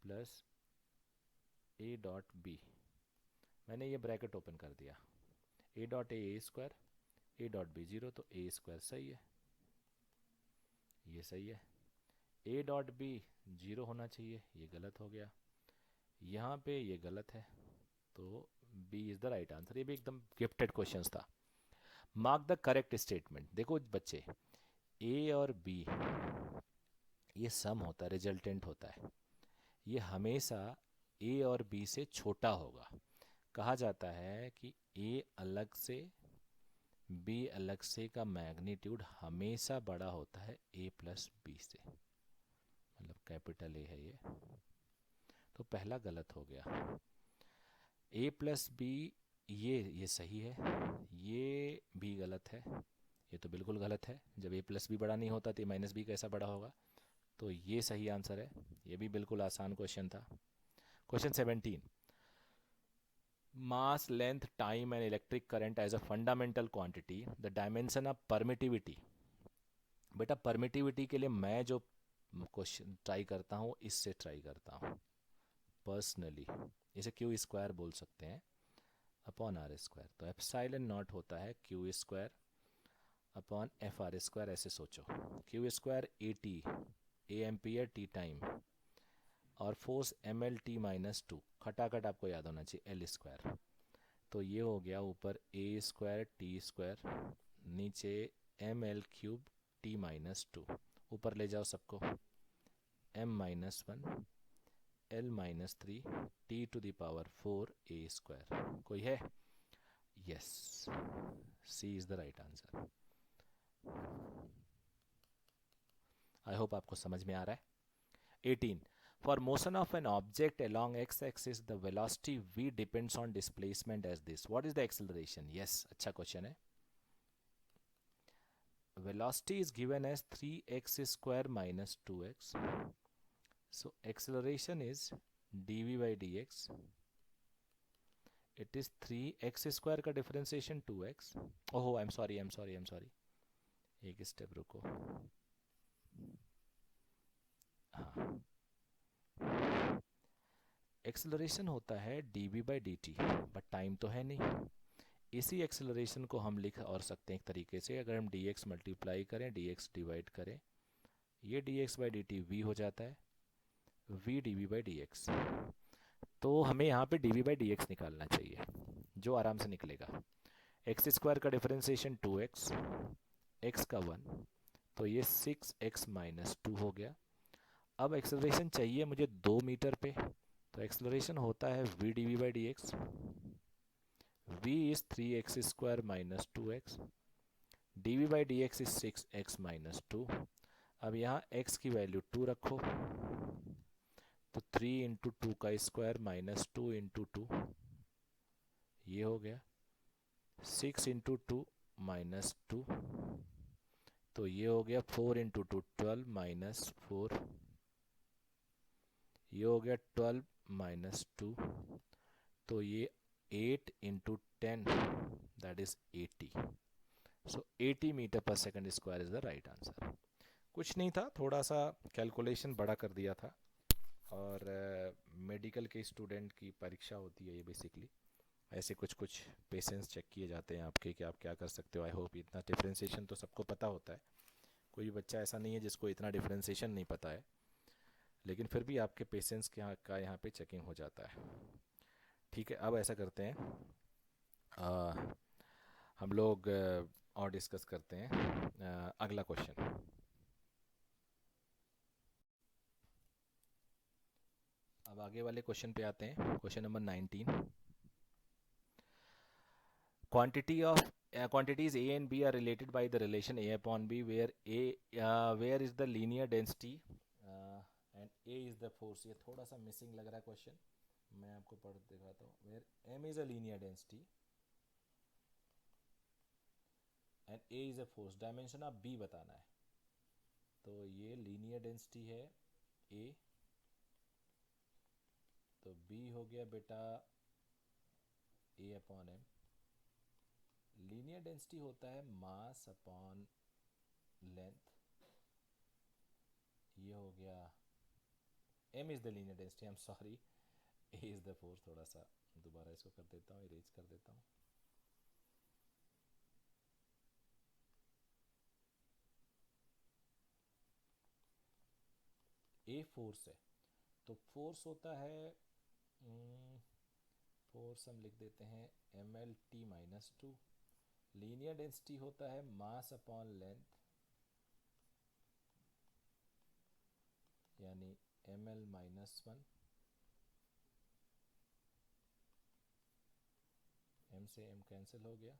plus A dot B, मैंने ये ब्रैकेट ओपन कर दिया, A dot A square, A dot B zero, तो ए स्क्वायर सही है, ये सही है। ए डॉट बी जीरो होना चाहिए, ये गलत हो गया, यहाँ पे ये गलत है, तो B is the right answer. ये भी एकदम गिफ्टेड क्वेश्चन था। Mark the correct statement. देखो बच्चे, ए और बी ये सम होता है, रिजल्टेंट होता है, ये हमेशा ए और बी से छोटा होगा। कहा जाता है कि ए अलग से बी अलग से का मैग्नीट्यूड हमेशा बड़ा होता है ए प्लस बी से, मतलब कैपिटल ए है ये, तो पहला गलत हो गया। ए प्लस बी ये सही है, ये भी गलत है, ये तो बिल्कुल गलत है। जब ए प्लस बी बड़ा नहीं होता तो माइनस बी कैसा बड़ा होगा? तो ये सही आंसर है। ये भी बिल्कुल आसान क्वेश्चन था। Question 17, mass length time and electric current as a fundamental quantity, the dimension of permittivity. बेटा परमिटिविटी के लिए मैं जो क्वेश्चन ट्राई करता हूँ, इससे ट्राई करता हूँ पर्सनली। इसे क्यू स्क्वायर बोल सकते हैं अपॉन आर स्क्वायर। तो एप्सिलॉन नॉट होता है q square upon f r square. ऐसे सोचो, q square a t, a ampere t time, और force m l T minus two, खटाखट आपको याद होना चाहिए एल स्क्वायर। तो ये हो गया ऊपर ए स्क्वायर टी स्क्वायर, नीचे M L cube T minus two, ऊपर ले जाओ सबको, M minus one L minus three T to the power four A square. कोई है? Yes, C is the right answer. I hope आपको समझ में आ रहा है। 18, for motion of an object along x axis the velocity v depends on displacement as this, what is the acceleration? yes, अच्छा question है। velocity is given as 3x square minus 2x, so acceleration is dv by dx, it is 3x square का differentiation 2x। ओहो, आई am sorry, एक step रुको। हाँ, acceleration होता है dv by dt, but time तो है नहीं। इसी एक्सेलरेशन को हम लिख और सकते हैं एक तरीके से, अगर हम dx मल्टीप्लाई करें, dx डिवाइड करें, ये dx by dt v हो जाता है, v dv by dx। तो हमें यहाँ पे dv by dx निकालना चाहिए, जो आराम से निकलेगा। एक्स स्क्वायर का डिफरेंशिएशन 2x, x का 1, तो ये 6x माइनस टू हो गया। अब एक्सेलरेशन चाहिए मुझे 2 मीटर पे, तो एक्सेलरेशन होता है v dv by dx, v is 3x square minus 2x, dv by dx is 6x minus 2। अब यहाँ x की वैल्यू 2 रखो, तो 3 इंटू टू का स्क्वायर माइनस 2 इंटू टू, ये हो गया 6 इंटू टू माइनस टू, तो ये हो गया 4 इंटू टू 12 माइनस 4, ये हो गया 12 माइनस 2, तो ये 8 into 10, that is 80। So 80 metre per second square is the right answer. कुछ नहीं था, थोड़ा सा कैलकुलेशन बड़ा कर दिया था। और मेडिकल के स्टूडेंट की परीक्षा होती है ये बेसिकली, ऐसे कुछ कुछ पेशेंस चेक किए जाते हैं आपके कि आप क्या कर सकते हो। आई होप इतना डिफ्रेंसिएशन तो सबको पता होता है, कोई बच्चा ऐसा नहीं है जिसको इतना डिफ्रेंसिएशन नहीं पता है, लेकिन फिर भी आपके पेशेंस का यहाँ पे चेकिंग हो जाता है। ठीक है, अब ऐसा करते हैं, हम लोग और डिस्कस करते हैं अगला क्वेश्चन। अब आगे वाले क्वेश्चन पे आते हैं, question number 19। Quantities A and B are related by the relation A upon B, where is the linear density and A is the force। ये थोड़ा सा मिसिंग लग रहा है क्वेश्चन, मैं आपको पढ़ दिखाता हूँ। where M is a linear density and A is a force, dimension आप B बताना है। तो ये लीनियर डेंसिटी है A, तो B हो गया बेटा A upon M। Linear density होता है मास अपॉन लेंथ, ये हो गया m is the linear density, I am sorry, a is the force. थोड़ा सा दोबारा इसको कर देता हूँ, इरेज कर देता हूँ। a फोर्स है, तो फोर्स होता है, फोर्स हम लिख देते हैं m l T minus two. Linear density होता है मास अपॉन लेंथ, यानी m l minus one, m से एम कैंसिल हो गया,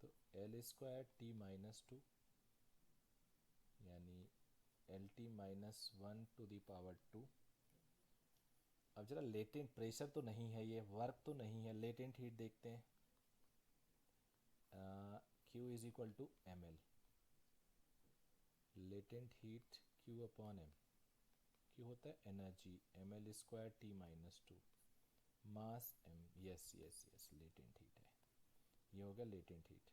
तो l square t minus two, यानी l T minus one to the power two, अब जरा लेटेंट प्रेशर तो नहीं है, ये वर्क तो नहीं है, लेटेंट हीट देखते हैं। Q is equal to m l, latent heat Q upon m. Q होता है energy, m l square t minus two, mass m. Yes yes yes, latent heat है, ये हो गया लेटेंट हीट।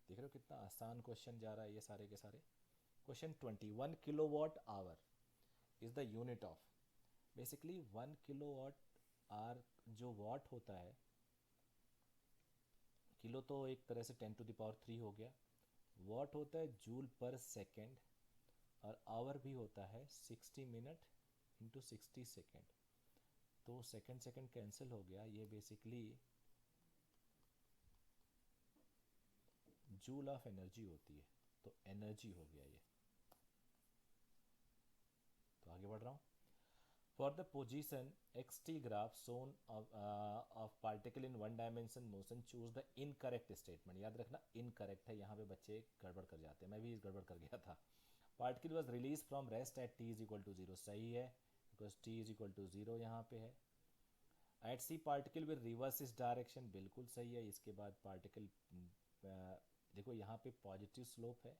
देख रहे हो कितना आसान क्वेश्चन जा रहा है ये सारे के सारे। Question 21 kilowatt hour is the unit of, basically 1 kilowatt hour जो वाट होता है, किलो तो एक तरह से 10⁻³ हो गया, वाट होता है जूल पर सेकेंड, और आवर भी होता है 60 मिनट इंटू 60 सेकेंड। तो सेकेंड सेकेंड कैंसिल हो गया, ये बेसिकली जूल ऑफ एनर्जी होती है, तो एनर्जी हो गया ये। तो आगे बढ़ रहा हूँ। For the position xt graph shown of particle in one dimension motion choose the incorrect statement. याद रखना इनकरेक्ट है, यहाँ पे बच्चे गड़बड़ कर जाते हैं, मैं भी गड़बड़ कर गया था। Particle was release from rest at t is equal to 0, सही है, because t is equal to 0 यहाँ पे है। At C particle will reverse its direction, बिल्कुल सही है। इसके बाद पार्टिकल देखो यहाँ पे पॉजिटिव स्लोप है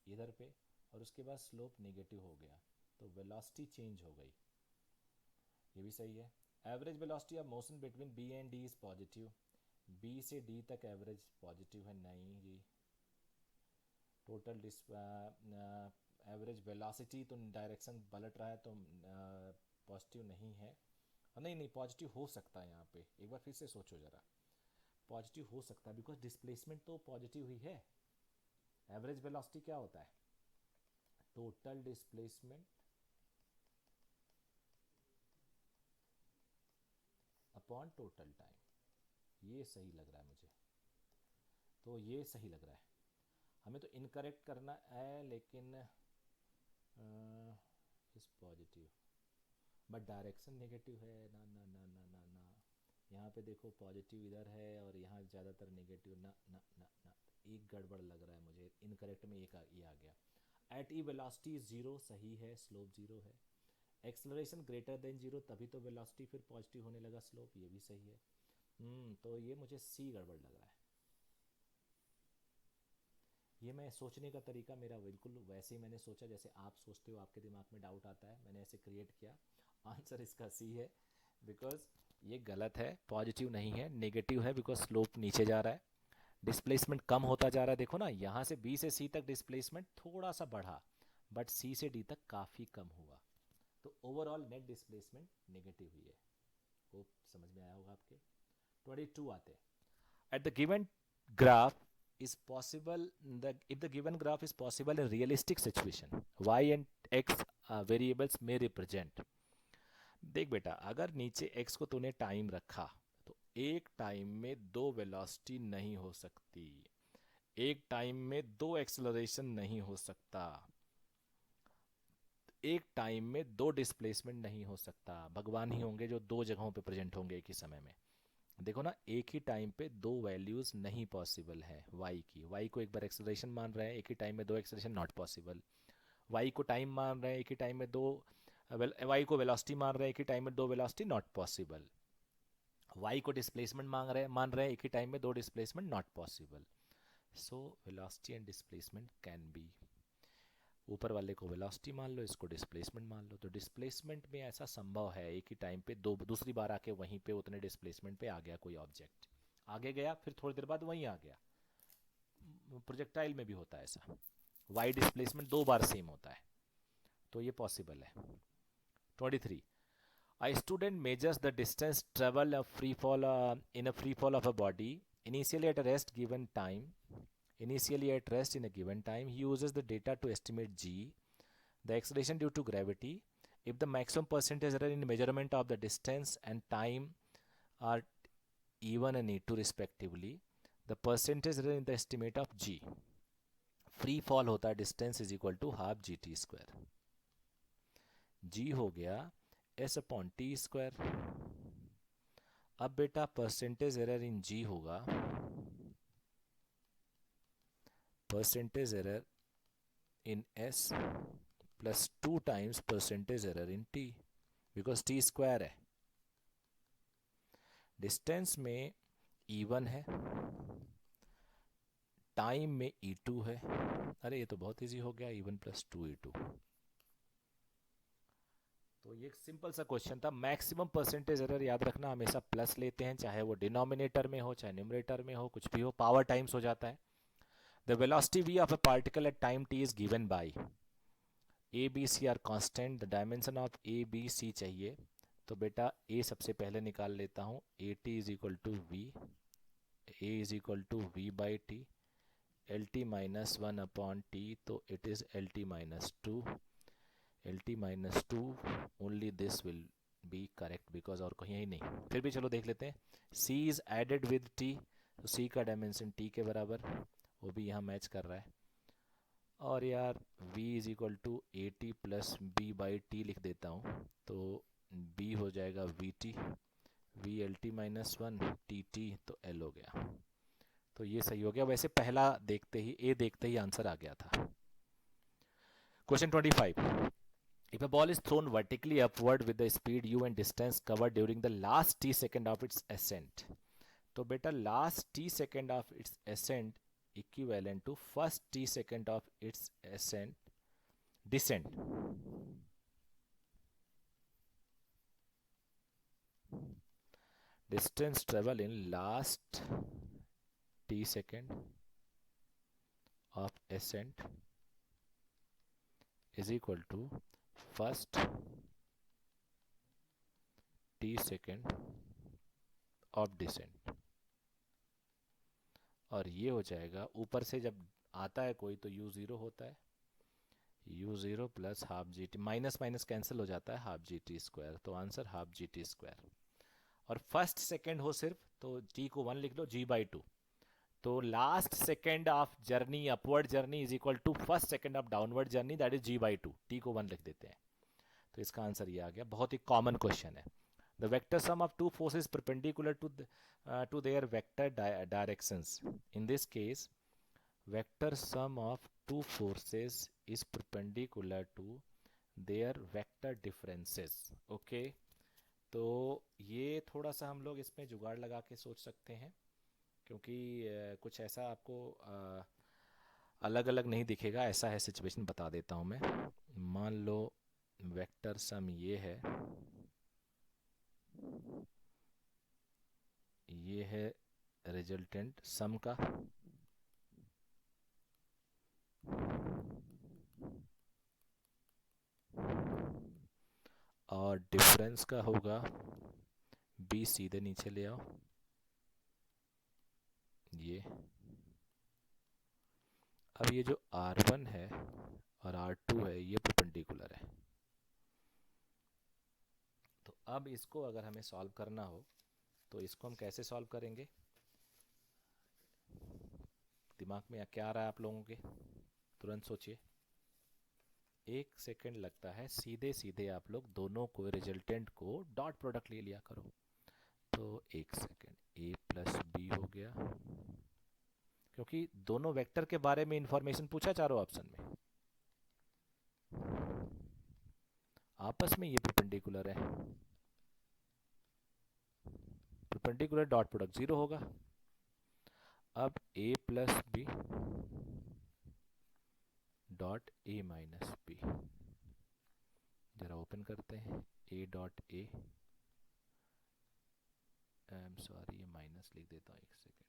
इधर पे, और उसके बाद स्लोप नेगेटिव हो गया, तो वेलोसिटी चेंज हो गई, ये भी सही है। Average velocity of motion between B and D is positive, B से डी तक एवरेज पॉजिटिव है, नहीं जी। टोटल एवरेज वेलोसिटी तो डायरेक्शन पलट रहा है, तो पॉजिटिव नहीं है। नहीं नहीं, पॉजिटिव हो सकता है यहाँ पे, एक बार फिर से सोचो ज़रा, पॉजिटिव हो सकता है बिकॉज डिस्प्लेसमेंट तो पॉजिटिव ही है। एवरेज वेलोसिटी क्या होता है, total displacement upon total time, ये सही लग रहा है मुझे, तो ये सही लग रहा है। हमें तो इनकरेक्ट करना है, लेकिन इस पॉजिटिव बट डायरेक्शन नेगेटिव है, ना ना ना ना ना ना, यहाँ पे देखो पॉजिटिव इधर है और यहाँ ज़्यादातर नेगेटिव, ना ना ना ना, एक गड़बड़ लग रहा है मुझे, इनकरेक्ट में ये आ गया। एट ई वेलोसिटी ज़ीरो, सही है, स्लोप ज़ीरो है। एक्सलरेशन ग्रेटर देन ज़ीरो, तभी तो वेलोसिटी फिर पॉजिटिव होने लगा, स्लोप, ये भी सही है। तो ये मुझे सी गड़बड़ लग रहा है। ये मैं सोचने का तरीका मेरा बिल्कुल वैसे ही मैंने सोचा जैसे आप सोचते हो, आपके दिमाग में डाउट आता है, मैंने ऐसे क्रिएट किया। आंसर इसका सी है, बिकॉज ये गलत है, पॉजिटिव नहीं है, नेगेटिव है, बिकॉज स्लोप नीचे जा रहा है, डिस्प्लेसमेंट कम होता जा रहा है। देखो ना, यहाँ से बी से सी तक डिस्प्लेसमेंट थोड़ा सा बढ़ा, बट सी से डी तक काफ़ी कम हुआ, तो ओवरऑल नेट डिस्प्लेसमेंट नेगेटिव हुई है। होप समझ में आया होगा आपके। 22 आते हैं। At the given graph is possible, if the given graph is possible in realistic situation, y and x variables may represent। देख बेटा, अगर नीचे x को तूने टाइम रखा, तो एक टाइम में दो वेलोसिटी नहीं हो सकती, एक टाइम में दो एक्सेलरेशन नहीं हो सकता, एक टाइम में दो डिस्प्लेसमेंट नहीं हो सकता। भगवान ही होंगे जो दो जगहों पे प्रेजेंट होंगे एक ही समय में। देखो ना, एक ही टाइम पे दो वैल्यूज नहीं पॉसिबल है y की। y को एक बार एक्सेलरेशन मान रहे हैं, एक ही टाइम में दो एक्सेलरेशन नॉट पॉसिबल। y को टाइम मान रहे हैं, एक ही टाइम में दो y को वेलोसिटी मान रहे हैं, एक ही टाइम में दो वेलोसिटी नॉट पॉसिबल। y को डिस्प्लेसमेंट मान रहे हैं, एक ही टाइम में दो displacement not possible. So velocity and displacement can be, ऊपर वाले को वेलोसिटी मान लो, इसको डिस्प्लेसमेंट मान लो। तो डिस्प्लेसमेंट में ऐसा संभव है, एक ही टाइम पे दो, दूसरी बार आके वहीं पे उतने डिस्प्लेसमेंट पे आ गया कोई ऑब्जेक्ट, आगे गया फिर थोड़ी देर बाद वहीं आ गया। प्रोजेक्टाइल में भी होता है ऐसा, वाई डिस्प्लेसमेंट दो बार सेम होता है, तो ये पॉसिबल है। 23, a student measures the distance traveled a free fall in a free fall of a body initially at a rest given time. Initially at rest in a given time, he uses the data to estimate g, the acceleration due to gravity. If the maximum percentage error in measurement of the distance and time are even and e2 respectively, the percentage error in the estimate of g, free fall होता है distance is equal to half g t square, g हो गया S upon t square. अब बेटा percentage error in जी होगा, percentage error in S plus 2 times percentage error in T, because T square है। Distance में E1 है, time में E2 है। अरे ये तो बहुत इजी हो गया, E1 प्लस 2E2। तो ये एक सिंपल सा क्वेश्चन था। मैक्सिमम परसेंटेज एरर याद रखना हमेशा प्लस लेते हैं, चाहे वो डिनोमिनेटर में हो चाहे न्यूमरेटर में हो, कुछ भी हो, पावर टाइम्स हो जाता है। The velocity v of a particle at time t is given by a b c are constant. The dimension of A b c चाहिए, तो बेटा ए सबसे पहले निकाल लेता हूँ। A t is equal to v, a is equal to v by t, l T minus 1 upon t, तो it is l T minus 2, l T minus 2, only this will B correct because और कहीं ही नहीं। फिर भी चलो देख लेते हैं। सी इज़ एडेड विद टी, तो सी का डायमेंशन टी के बराबर, वो भी यहाँ मैच कर रहा है। और यार v is equal to A T plus B by T लिख देता हूँ, तो b हो जाएगा V T, V L T minus 1 T T, तो l हो गया। तो ये सही हो गया। वैसे पहला देखते ही, ए देखते ही आंसर आ गया था। Question 25, if a ball is thrown vertically upward with the speed u and distance covered during the last t second of its ascent, तो बेटा last t second of its ascent equivalent to first t second of its descent। distance travel in last t second of ascent is equal to first t second of descent। और ये हो जाएगा, ऊपर से जब आता है कोई तो u ज़ीरो होता है, u zero plus half g T, minus minus cancel हो जाता है, हाफ जी टी स्क्वायर, तो answer half g t square. और फर्स्ट सेकेंड हो सिर्फ, तो t को 1 लिख लो, g बाई 2, तो last second of journey upward journey is equal to first second of downward journey, that is g by 2, t को 1 लिख देते हैं। तो इसका आंसर ये आ गया। बहुत ही कॉमन क्वेश्चन है। The vector sum of two forces perpendicular to their vector directions, in this case vector sum of two forces is perpendicular to their vector differences. Okay, तो ये थोड़ा सा हम लोग इसमें जुगाड़ लगा के सोच सकते हैं, क्योंकि कुछ ऐसा आपको अलग अलग नहीं दिखेगा। ऐसा है सिचुएशन, बता देता हूँ मैं। मान लो वेक्टर सम ये है, ये है रिजल्टेंट सम का, और डिफरेंस का होगा b, सीधे नीचे ले आओ ये। अब ये जो r1 है और r2 है ये परपेंडिकुलर है, तो अब इसको अगर हमें सॉल्व करना हो तो इसको हम कैसे सॉल्व करेंगे? दिमाग में क्या आ रहा है आप लोगों के? तुरंत सोचिए, 1 सेकेंड लगता है। सीधे सीधे आप लोग दोनों को, रिजल्टेंट को डॉट प्रोडक्ट ले लिया करो। तो 1 सेकेंड, a प्लस बी हो गया, क्योंकि दोनों वेक्टर के बारे में इंफॉर्मेशन पूछा चारों ऑप्शन में, आपस में ये परपेंडिकुलर है, परपेंडिकुलर डॉट प्रोडक्ट 0 होगा। अब a plus b dot a minus b, जरा ओपन करते हैं, a dot a, I am sorry ये माइनस लिख देता हूँ, 1 second,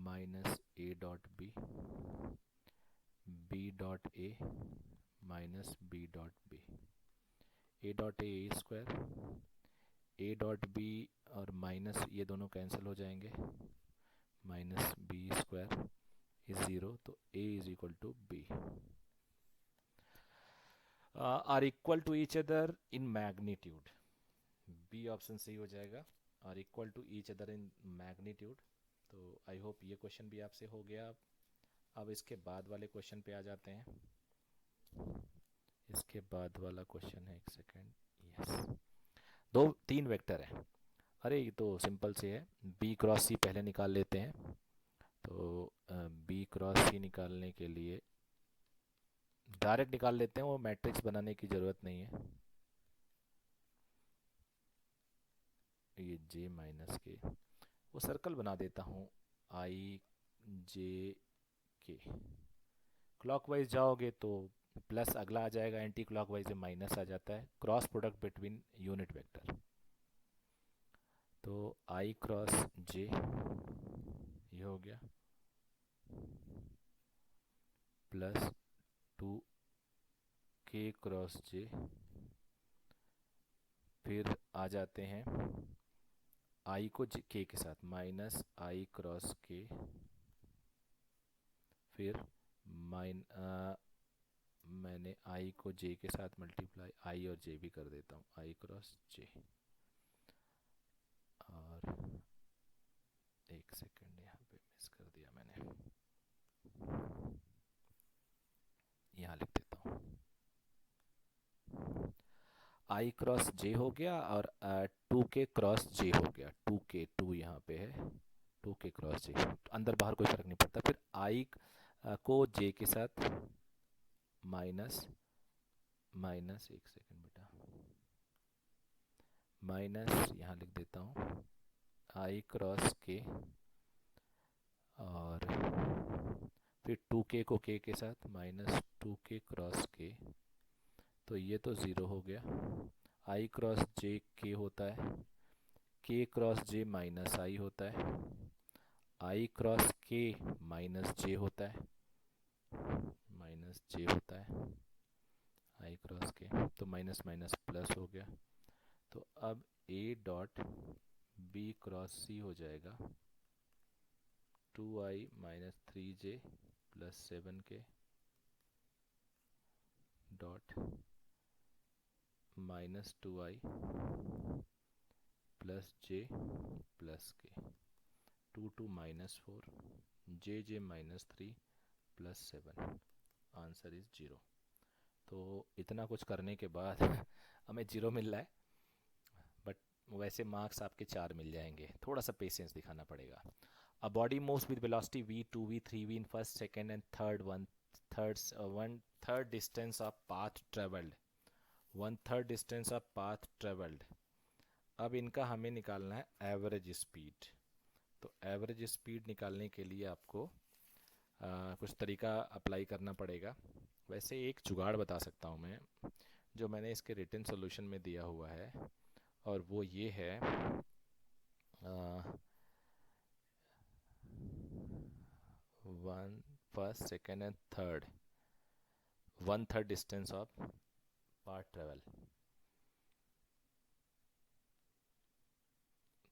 minus a dot b, b dot a minus b dot b, a dot a square, a dot b और minus ये दोनों कैंसिल हो जाएंगे, माइनस बी स्क्वायर इज 0, तो a is equal to b are equal to each other in magnitude. B option सही हो जाएगा, are equal to each other in magnitude. तो आई होप ये क्वेश्चन भी आपसे हो गया। अब इसके बाद वाले क्वेश्चन पे आ जाते हैं। इसके बाद वाला क्वेश्चन है, 1 सेकेंड, यस, 3 वेक्टर है। अरे ये तो सिंपल से है, b क्रॉस c पहले निकाल लेते हैं। तो b क्रॉस सी निकालने के लिए डायरेक्ट निकाल लेते हैं, वो मैट्रिक्स बनाने की ज़रूरत नहीं है। ये जे माइनस के, वो सर्कल बना देता हूँ, आई जे के। क्लॉकवाइज जाओगे तो प्लस अगला आ जाएगा, एंटी क्लॉकवाइज में माइनस आ जाता है। Cross product between unit vector, तो आई क्रॉस जे ये हो गया, प्लस 2k क्रॉस जे, फिर आ जाते हैं आई को के के साथ, माइनस आई क्रॉस के, फिर मैंने आई को जे के साथ मल्टीप्लाई आई और जे भी कर देता हूँ, आई क्रॉस जे। और एक सेकंड, यहाँ पे मिस कर दिया मैंने, यहाँ लिख देता हूँ, आई क्रॉस जे हो गया और 2k क्रॉस जे हो गया। 2k 2 यहाँ पे है, 2k क्रॉस जे, अंदर बाहर कोई फर्क नहीं पड़ता। फिर आई को जे के साथ माइनस माइनस, एक सेकंड बेटा, माइनस यहाँ लिख देता हूँ आई क्रॉस के, और फिर 2k को k के साथ माइनस 2k क्रॉस के, तो ये तो ज़ीरो हो गया। आई क्रॉस जे के होता है, k क्रॉस जे माइनस आई होता है, आई क्रॉस के माइनस जे होता है, माइनस जे होता है आई क्रॉस के, तो माइनस माइनस प्लस हो गया। तो अब a dot b cross c हो जाएगा 2i minus 3j plus 7k dot minus 2i plus j plus k, 2 minus 4, j minus 3 plus 7, answer is 0। तो इतना कुछ करने के बाद हमें 0 मिल रहा है, बट वैसे मार्क्स आपके 4 मिल जाएंगे, थोड़ा सा पेशेंस दिखाना पड़ेगा। A body moves with velocity v2, v3v in first, second and one third distance of path traveled. One third distance of path traveled. अब इनका हमें निकालना है एवरेज स्पीड। तो एवरेज स्पीड निकालने के लिए आपको कुछ तरीका अप्लाई करना पड़ेगा। वैसे एक जुगाड़ बता सकता हूँ मैं, जो मैंने इसके रिटन सॉल्यूशन में दिया हुआ है, और वो ये है, one first second and third, one third distance of part travel.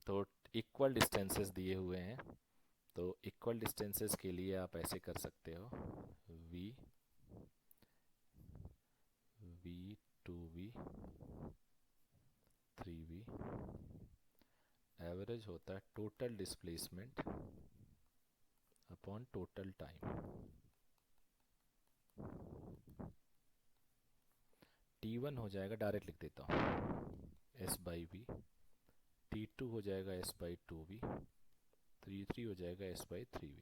तो इक्वल डिस्टेंसेस दिए हुए हैं, तो इक्वल डिस्टेंसेस के लिए आप ऐसे कर सकते हो, v v 2v 3v, average होता है total displacement upon total time. t1 हो जाएगा, डायरेक्ट लिख देता हूँ, s बाई वी, t2 हो जाएगा s बाई 2v, 3 हो जाएगा s बाई 3v।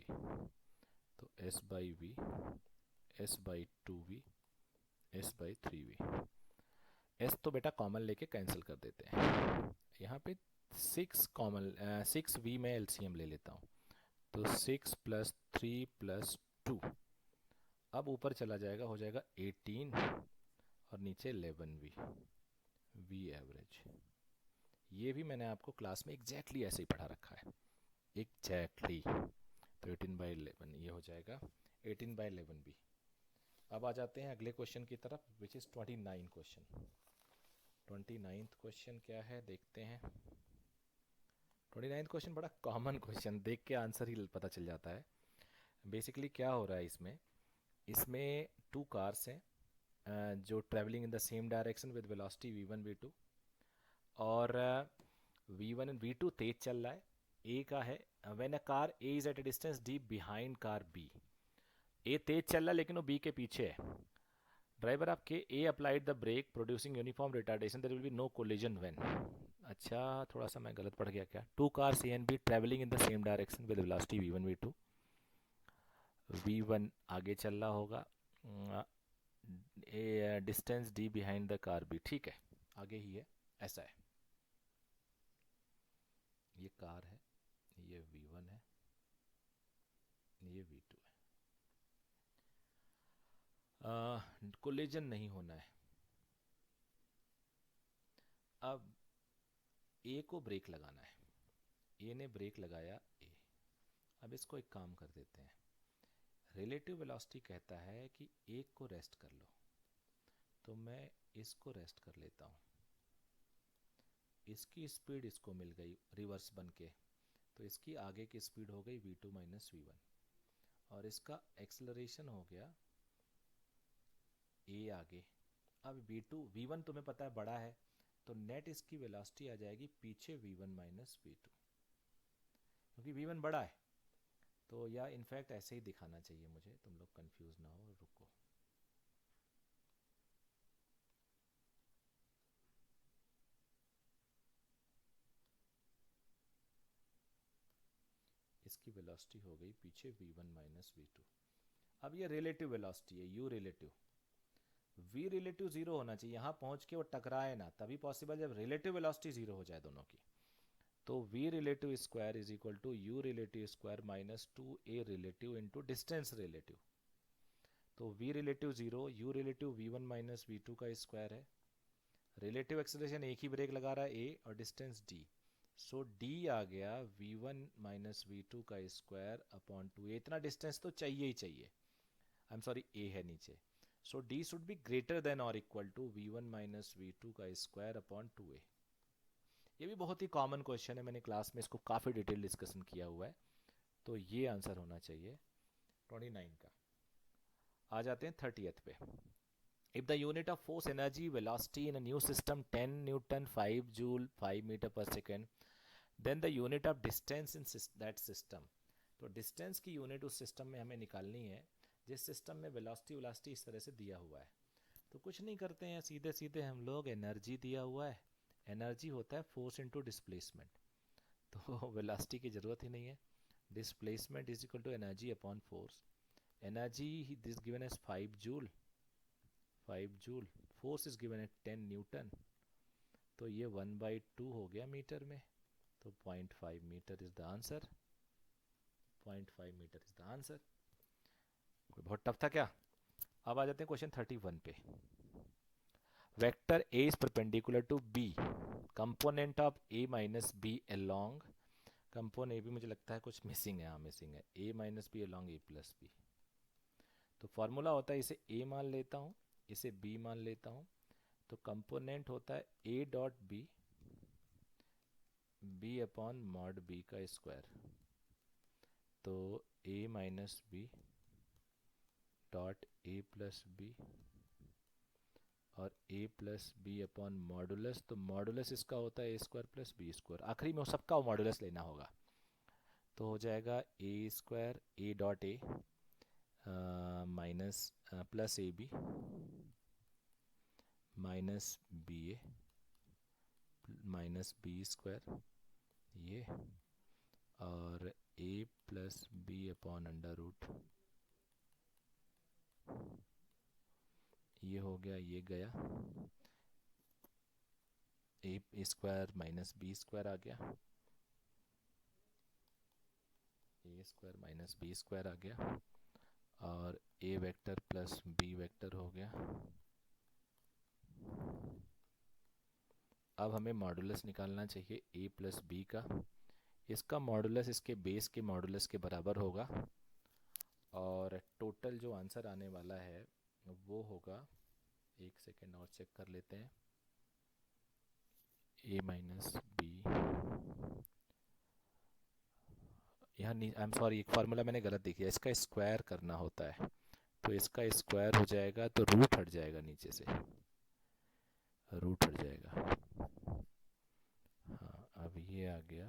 तो s by v, s by 2v, s by 3v। s तो बेटा कॉमन लेके कैंसिल कर देते हैं, यहाँ पे 6v में एलसीएम ले लेता हूँ, तो 6 प्लस 3 प्लस 2, अब ऊपर चला जाएगा, हो जाएगा 18 और नीचे 11v, v एवरेज। ये भी मैंने आपको क्लास में एग्जैक्टली ऐसे ही पढ़ा रखा है, एग्जैक्टली। तो 18/11 ये हो जाएगा 18/11v। अब आ जाते हैं अगले क्वेश्चन की तरफ, which is 29 question. 29th question क्या है देखते हैं। 29th क्वेश्चन बड़ा कॉमन क्वेश्चन, देख के आंसर ही पता चल जाता है। बेसिकली क्या हो रहा है इसमें, इसमें 2 कार्स हैं जो travelling in the same direction with velocity v1 v2, और v1 एंड v2 तेज चल रहा है। ए का है, when a car a is at a distance d behind car b, a तेज चल रहा है लेकिन वो बी के पीछे है। ड्राइवर ऑफ के a applied the brake producing uniform retardation, there will be no collision when. अच्छा, थोड़ा सा मैं गलत पढ़ गया क्या। 2 cars a and b travelling in the same direction with velocity v1 v2, v1 आगे चल रहा होगा, distance d behind the car भी, ठीक है, आगे ही है, ऐसा है। ये कार है, ये v1 है, ये v2 है। कोलिजन नहीं होना है। अब ए को ब्रेक लगाना है, ए ने ब्रेक लगाया ए। अब इसको एक काम कर देते हैं, रिलेटिव वेलोसिटी कहता है कि एक को रेस्ट कर लो, तो मैं इसको रेस्ट कर लेता हूँ। इसकी स्पीड इसको मिल गई रिवर्स बन के, तो इसकी आगे की स्पीड हो गई v2 माइनस v1, और इसका एक्सलरेशन हो गया a आगे। अब v2 v1 तुम्हें पता है बड़ा है, तो नेट इसकी वेलोसिटी आ जाएगी पीछे v1 माइनस v2, क्योंकि v1 बड़ा है। तो या इनफैक्ट ऐसे ही दिखाना चाहिए मुझे, तुम लोग कंफ्यूज ना हो, रुको। इसकी वेलोसिटी हो गई पीछे v1 माइनस v2। अब ये रिलेटिव वेलोसिटी है, u relative, v relative zero होना चाहिए, यहाँ पहुँच के वो टकराए ना, तभी पॉसिबल जब रिलेटिव वेलोसिटी जीरो हो जाए दोनों की। तो v relative square is equal to u relative square minus 2a relative into distance relative. तो v relative zero, u relative v1 minus v2 का स्क्वायर है, रिलेटिव एक्सेलरेशन एक ही ब्रेक लगा रहा है a, और डिस्टेंस d, सो d आ गया v1 minus v2 का स्क्वायर अपॉन 2a। इतना डिस्टेंस तो चाहिए ही चाहिए, आई एम सॉरी a है नीचे, so d should be greater than और equal to v1 minus v2 का स्क्वायर अपॉन 2a। ये भी बहुत ही कॉमन क्वेश्चन है, मैंने क्लास में इसको काफ़ी डिटेल डिस्कशन किया हुआ है, तो ये आंसर होना चाहिए 29 का। आ जाते हैं 30th पे। If the unit of force, energy, velocity in a new system 10 Newton, 5 Joule, 5 meter per second, then the unit of distance in that system। तो डिस्टेंस की यूनिट उस सिस्टम में हमें निकालनी है जिस सिस्टम में वेलोसिटी इस तरह से दिया हुआ है। तो कुछ नहीं करते हैं, सीधे सीधे हम लोग एनर्जी दिया हुआ है, एनर्जी होता है फोर्स इनटू डिस्प्लेसमेंट, तो वेलोसिटी की ज़रूरत ही नहीं है। Displacement is equal to energy upon force. Energy this given as 5 joule, 5 joule, force is given at 10 newton, तो ये 1/2 हो गया मीटर में, तो 0.5 metre is the answer, 0.5 metre is the answer. कोई बहुत टफ था क्या? अब आ जाते हैं क्वेश्चन 31 पे। Vector a is perpendicular to b, component of a minus b along, component a भी मुझे लगता है कुछ मिसिंग है, हाँ मिसिंग है, ए माइनस बी अलोंग ए प्लस बी। तो फॉर्मूला होता है, इसे ए मान लेता हूँ, इसे बी मान लेता हूँ, तो कंपोनेंट होता है ए dot B, b upon mod b का स्क्वायर, तो a minus b dot A plus b और a plus b upon modulus, तो मॉडुलस इसका होता है a square plus B square, आखिरी में सबका मॉडुलस लेना होगा, तो हो जाएगा a square A dot a minus plus a b minus b a minus b square ये, और a plus b upon under root, ये हो गया, ये गया, ए स्क्वायर माइनस बी स्क्वायर आ गया, ए स्क्वायर माइनस बी स्क्वायर आ गया, और a vector plus b vector हो गया। अब हमें मॉडुलस निकालना चाहिए ए प्लस बी का, इसका मॉडुलस इसके बेस के मॉडुलस के बराबर होगा, और टोटल जो आंसर आने वाला है वो होगा, एक सेकेंड और चेक कर लेते हैं, ए माइनस बी, यहाँ नहीं, आई एम सॉरी, एक फार्मूला मैंने गलत दिया, इसका स्क्वायर करना होता है, तो इसका स्क्वायर हो जाएगा, तो रूट हट जाएगा, नीचे से रूट हट जाएगा, हाँ अब ये आ गया,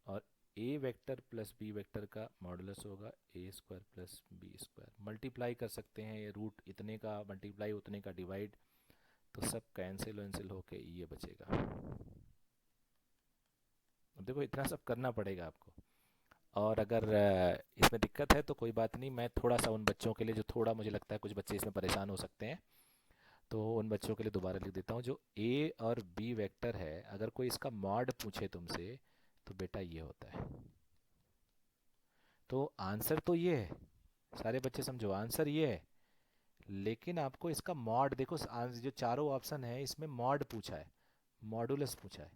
और a vector plus b vector का मॉडुलस होगा a square plus B square, multiply कर सकते हैं, ये रूट इतने का मल्टीप्लाई उतने का डिवाइड, तो सब कैंसिल वैंसिल होके ये बचेगा। देखो इतना सब करना पड़ेगा आपको। और अगर इसमें दिक्कत है तो कोई बात नहीं, मैं थोड़ा सा उन बच्चों के लिए जो थोड़ा मुझे लगता है कुछ बच्चे इसमें परेशान हो सकते हैं, तो उन बच्चों के लिए दोबारा लिख देता हूँ। जो ए और बी वेक्टर है, अगर कोई इसका मॉड पूछे तुमसे तो बेटा ये होता है। तो आंसर तो ये है, सारे बच्चे समझो आंसर ये है, लेकिन आपको इसका मॉड देखो। जो चारों ऑप्शन है इसमें मॉड पूछा है, मॉडुलस पूछा है,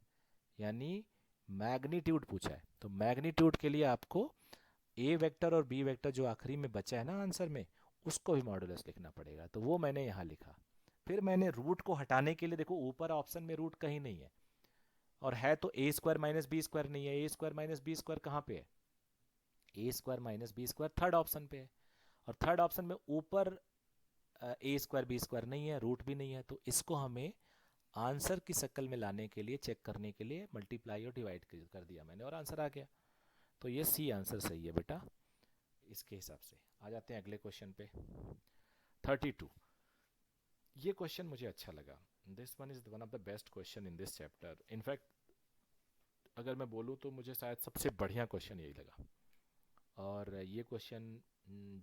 यानी मैग्नीट्यूड पूछा है। तो मैग्नीट्यूड के लिए आपको ए वेक्टर और बी वेक्टर जो आखिरी में बचा है ना आंसर में, उसको भी मॉडुलस लिखना पड़ेगा, तो वो मैंने यहाँ लिखा। फिर मैंने रूट को हटाने के लिए, देखो ऊपर ऑप्शन में रूट कहीं नहीं है, और है तो ए स्क्वायर माइनस बी स्क्वायर नहीं है। A square minus b square कहाँ पे है? A square minus b square third option पे है, और थर्ड ऑप्शन में ऊपर ए स्क्वायर बी स्क्वायर नहीं है, रूट भी नहीं है। तो इसको हमें आंसर की शक्ल में लाने के लिए, चेक करने के लिए मल्टीप्लाई और डिवाइड कर दिया मैंने, और आंसर आ गया। तो ये सी आंसर सही है बेटा इसके हिसाब से। आ जाते हैं अगले क्वेश्चन पे, 32। ये क्वेश्चन मुझे अच्छा लगा। This one is one of the best question in this chapter. In fact अगर मैं बोलूँ तो मुझे शायद सबसे बढ़िया क्वेश्चन यही लगा। और ये क्वेश्चन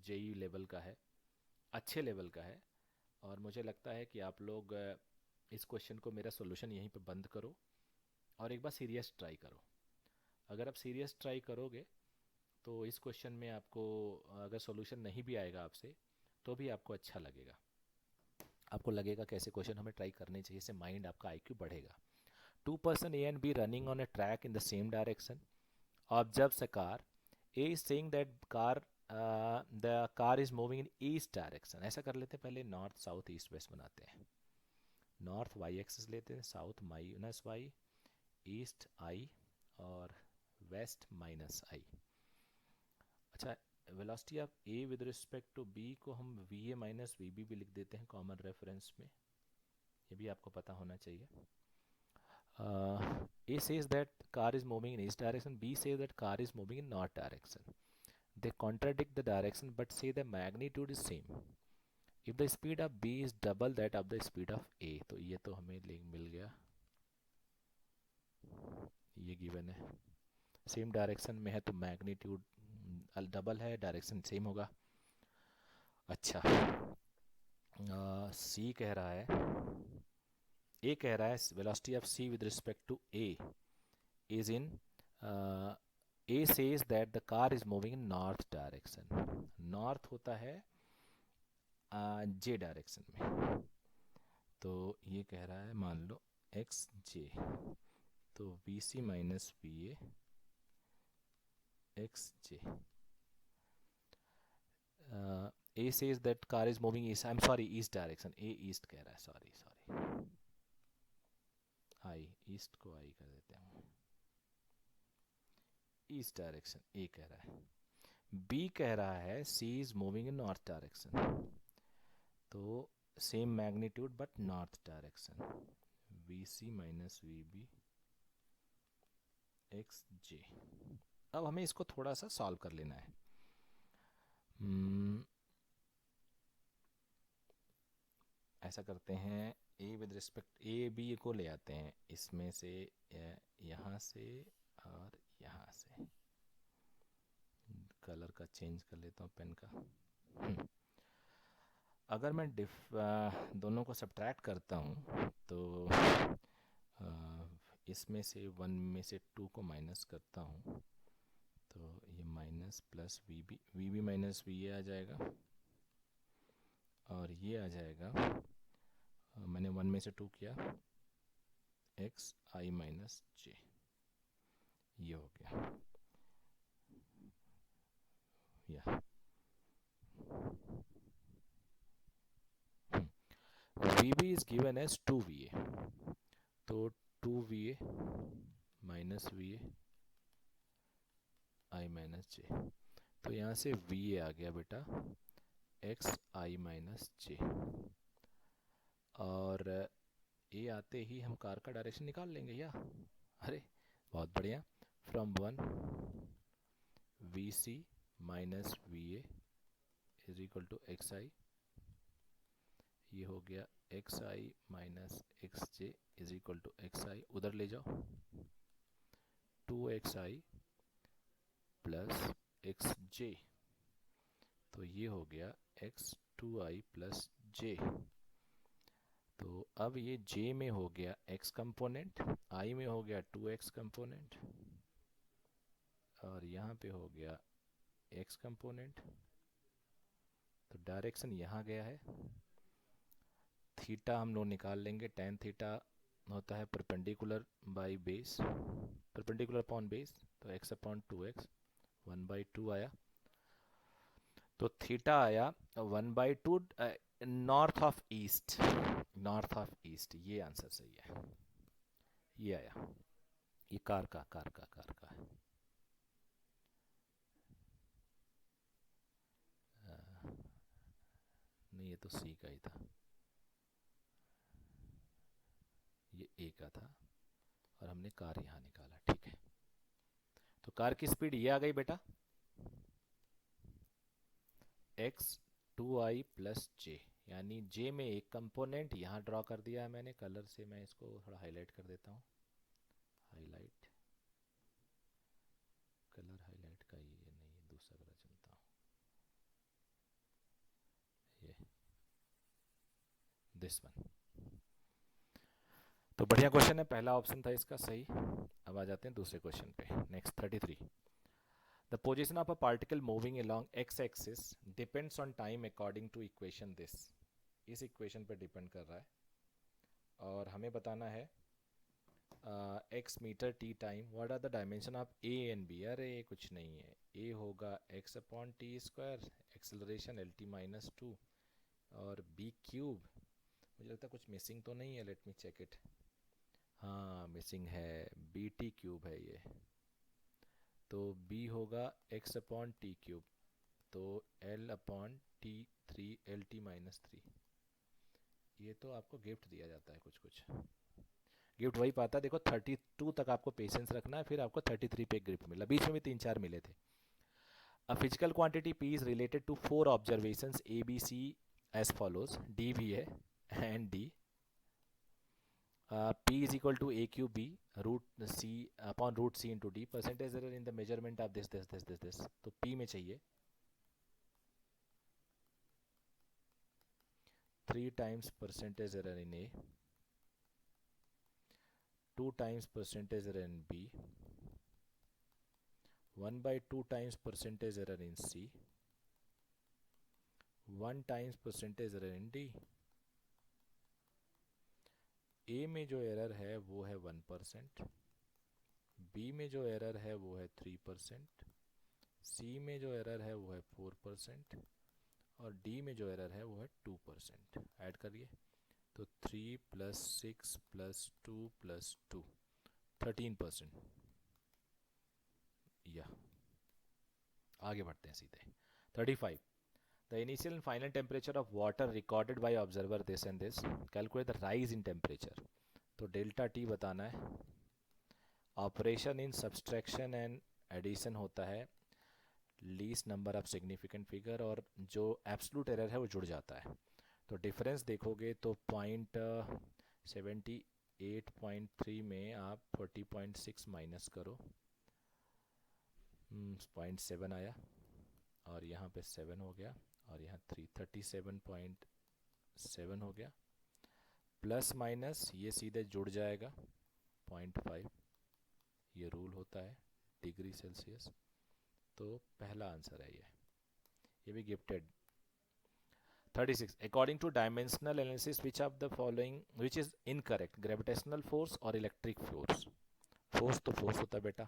जेई लेवल का है, अच्छे लेवल का है। और मुझे लगता है कि आप लोग इस क्वेश्चन को, मेरा सॉल्यूशन यहीं पे बंद करो और एक बार सीरियस ट्राई करो। अगर आप सीरियस ट्राई करोगे तो इस क्वेश्चन में आपको, अगर सॉल्यूशन नहीं भी आएगा आपसे तो भी आपको अच्छा लगेगा। आपको लगेगा कि ऐसे क्वेश्चन हमें ट्राई करने चाहिए, इससे माइंड आपका आईक्यू बढ़ेगा। Two person a and b running on a track in the same direction, observes a car. A is saying that the car is moving in east direction. ऐसा कर लेते हैं पहले, नॉर्थ साउथ ईस्ट वेस्ट बनाते हैं। North Y axis लेते हैं, south minus y, east i, और वेस्ट माइनस आई। अच्छा, velocity of a with respect to b को हम v a minus v b भी लिख देते हैं कॉमन रेफरेंस में, ये भी आपको पता होना चाहिए। A says that car is moving in east direction, B says that car is moving in north direction. They contradict the direction but say the magnitude is same. If the speed of B is double that of the speed of A, तो ये तो हमें link मिल गया, ये given है। Same direction में है तो मैग्नीट्यूड डबल है, डायरेक्शन सेम होगा। अच्छा, सी कह रहा है, ए कह रहा है velocity of c with respect to a is in, a says that the car is moving in north direction. North होता है जे डायरेक्शन में, तो ये कह रहा है मान लो एक्स जे, तो v c minus v a x j. A says that car is moving east, I am sorry east direction, a east कह रहा है, सॉरी सॉरी, आई ईस्ट को आई कर देते हैं, ईस्ट डायरेक्शन ए कह रहा है। बी कह रहा है c is moving in north direction, तो same magnitude but north direction, v c minus v b x j. अब हमें इसको थोड़ा सा सॉल्व कर लेना है। ऐसा करते हैं, a with respect a B को ले आते हैं इसमें से, यहाँ से और यहाँ से। कलर का चेंज कर लेता हूँ पेन का। अगर मैं दोनों को सब्ट्रैक्ट करता हूँ तो इसमें से वन में से टू को माइनस करता हूँ, तो ये minus plus v b minus v a आ जाएगा, और ये आ जाएगा, मैंने वन में से टू किया, एक्स आई माइनस जे, ये हो गया। या v b is given as two v a, तो two v a minus v a i minus j, तो यहाँ से वी ए आ गया बेटा एक्स आई माइनस जे, और ए आते ही हम कार का डायरेक्शन निकाल लेंगे या, अरे बहुत बढ़िया। From one v c minus v a is equal to x i, ये हो गया x i minus x j is equal to x i, उधर ले जाओ, to 2xi plus x j, तो ये हो गया x2i प्लस जे। तो अब ये j में हो गया x कंपोनेंट, i में हो गया 2x कंपोनेंट, और यहाँ पे हो गया x कंपोनेंट। तो डायरेक्शन यहाँ गया है। थीटा हम लोग निकाल लेंगे, tan थीटा होता है perpendicular by base, perpendicular upon base, तो x अपॉन 2x 1/2 आया। तो थीटा आया 1/2 north of east, north of east, ये आंसर सही है। ये आया, ये कार का है। नहीं, ये तो सी का ही था, ये ए का था, और हमने कार यहाँ निकाला। ठीक है, तो कार की स्पीड ये आ गई बेटा, x2i प्लस जे, यानी जे में एक कंपोनेंट यहाँ ड्रॉ कर दिया है मैंने कलर से। मैं इसको थोड़ा हाईलाइट कर देता हूँ, हाईलाइट, कलर हाईलाइट का ये नहीं, दूसरा कलर चुनता हूँ, ये दिस वन। तो बढ़िया क्वेश्चन है, पहला ऑप्शन था इसका सही। अब आ जाते हैं दूसरे क्वेश्चन पे। Next 33, the position of a particle moving along x axis depends on time according to equation this. इस इक्वेशन पे डिपेंड कर रहा है, और हमें बताना है x metre t time, what are the dimension of a and b। अरे कुछ नहीं है, a होगा x upon t square, acceleration L T minus 2, और b क्यूब, मुझे लगता है कुछ मिसिंग तो नहीं है, लेट मी चेक इट। हाँ मिसिंग है, बी टी क्यूब है ये, तो b होगा x अपॉन टी क्यूब, तो l upon T 3 L T minus 3। ये तो आपको गिफ्ट दिया जाता है, कुछ कुछ गिफ्ट वही पाता है। देखो 32 तक आपको पेशेंस रखना है, फिर आपको 33 पे गिफ्ट मिला, बीच में भी 3-4 मिले थे। A physical quantity p is related to 4 observations a b c as follows, d भी है and d, p is equal to a cube b root c upon root c into d, percentage error in the measurement of this तो p में चाहिए 3 times percentage error in a, 2 times percentage error in b, 1/2 times percentage error in c, 1 times percentage error in d। a में जो error है वो है 1%, b में जो एरर है वो है 3%, c में जो एरर है वो है 4%, और d में जो एरर है वो है 2%। ऐड करिए, तो 3 प्लस 6 प्लस 2 प्लस 2, 13%। या आगे बढ़ते हैं सीधे। 35, the initial and final temperature of water recorded by observer this and this, calculate the rise in temperature. तो डेल्टा टी बताना है। Operation in subtraction and addition होता है least number of significant figure, और जो एब्सोल्यूट एरर है वो जुड़ जाता है। तो डिफरेंस देखोगे तो 78.3 में आप 40.6 माइनस करो, 0.7 आया, और यहाँ पे 7 हो गया, और यहाँ 37.7 हो गया, प्लस माइनस ये सीधे जुड़ जाएगा 0.5, ये रूल होता है डिग्री सेल्सियस। तो पहला आंसर है ये भी gifted. 36, according to dimensional analysis which of the following which is incorrect, gravitational force और इलेक्ट्रिक फोर्स। फोर्स तो फोर्स होता है बेटा,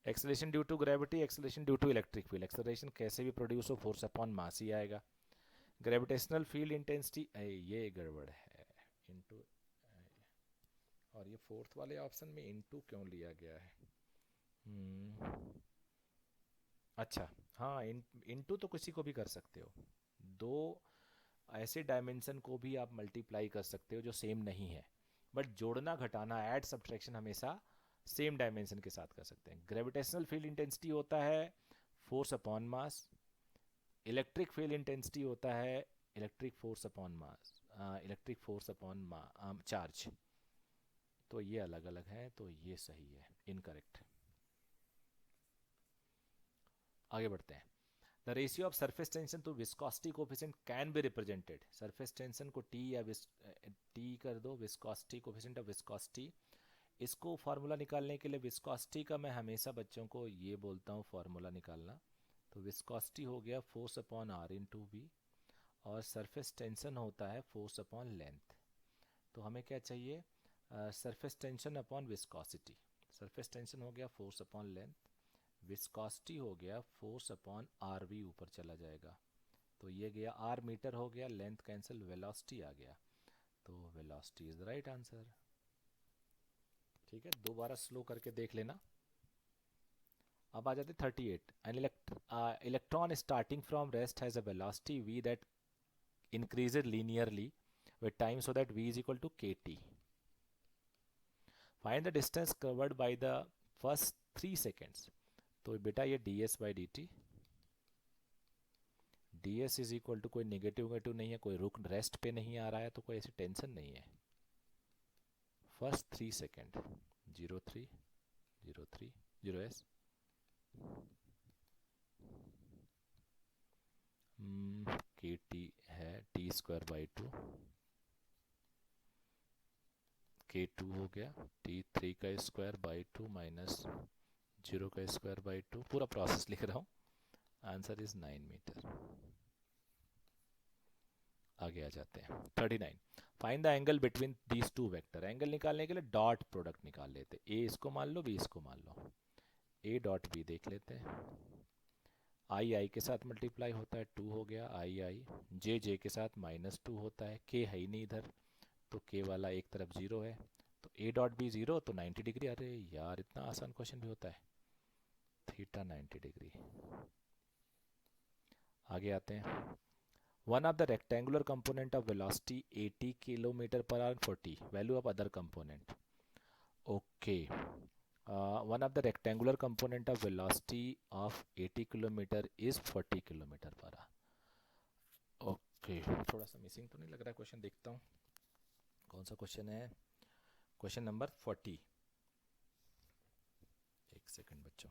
acceleration due to gravity, acceleration due to electric field, acceleration कैसे भी प्रोड्यूस हो फोर्स अपॉन मास ही आएगा। Gravitational field intensity, ये गड़बड़ है, इनटू, और ये फोर्थ वाले ऑप्शन में इनटू क्यों लिया गया है? अच्छा हाँ, इनटू तो किसी को भी कर सकते हो, दो ऐसे डायमेंशन को भी आप मल्टीप्लाई कर सकते हो जो सेम नहीं है, बट जोड़ना घटाना ऐड सब्ट्रैक्शन हमेशा सेम डायमेंशन के साथ कर सकते हैं। ग्रेविटेशनल फील्ड इंटेंसिटी होता है force upon mass, electric field intensity होता है electric force upon mass, electric force upon charge. तो ये अलग अलग है, तो ये सही है, इनकरेक्ट। आगे बढ़ते हैं। The ratio of surface tension to viscosity coefficient can be represented. Surface tension को टी या टी कर दो, विस्कोसिटी कोफिशिएंट ऑफ विस्कोसिटी, इसको फार्मूला निकालने के लिए विस्कोसिटी का मैं हमेशा बच्चों को ये बोलता हूँ फार्मूला निकालना। तो विस्कोसिटी हो गया force upon r into b, और सरफेस टेंशन होता है फोर्स अपॉन लेंथ। तो हमें क्या चाहिए, surface tension upon viscosity. Surface tension हो गया फोर्स अपॉन लेंथ, विस्कोसिटी हो गया फोर्स अपॉन आर वी, ऊपर चला जाएगा। तो ये गया आर मीटर हो गया, लेंथ कैंसिल, वेलोसिटी आ गया। तो velocity is the right answer. ठीक है, दोबारा स्लो करके देख लेना। अब आ जाते 38। An electron starting from rest has a velocity v that increases linearly with time so that v is equal to kt. Find the distance covered by the first 3 seconds. तो बेटा ये ds by dt, ds is equal to, कोई negative नहीं है, कोई रुक rest पे नहीं आ रहा है, तो कोई ऐसी टेंशन नहीं है। फर्स्ट 3 सेकेंड 03 03 0s के टी है टी स्क्वायर बाई 2, के 2 हो गया टी 3 का स्क्वायर बाई 2 माइनस 0 का स्क्वायर बाई 2, पूरा प्रोसेस लिख रहा हूँ। Answer is 9 metre. आगे आ जाते हैं 39। Find the angle between these two vector. Angle निकालने के लिए डॉट प्रोडक्ट निकाल लेते, ए इसको मान लो, बी इसको मान लो। ए डॉट बी देख लेते हैं, आई आई के साथ मल्टीप्लाई होता है 2 हो गया, आई आई, जे जे के साथ -2 होता है, के है ही नहीं इधर, तो के वाला एक तरफ 0 है, तो ए डॉट बी 0, तो 90 डिग्री। अरे यार इतना आसान क्वेश्चन भी होता है, थीटा 90 डिग्री। आगे आते हैं। One of the rectangular component of velocity 80 kilometre per hour 40, value of other component. Okay, one of the rectangular component of velocity of 80 kilometre is 40 kilometre per hour. Okay, थोड़ा सा missing तो नहीं लग रहा है क्वेश्चन, देखता हूँ कौन सा क्वेश्चन है। क्वेश्चन नंबर 40, एक सेकंड बच्चों।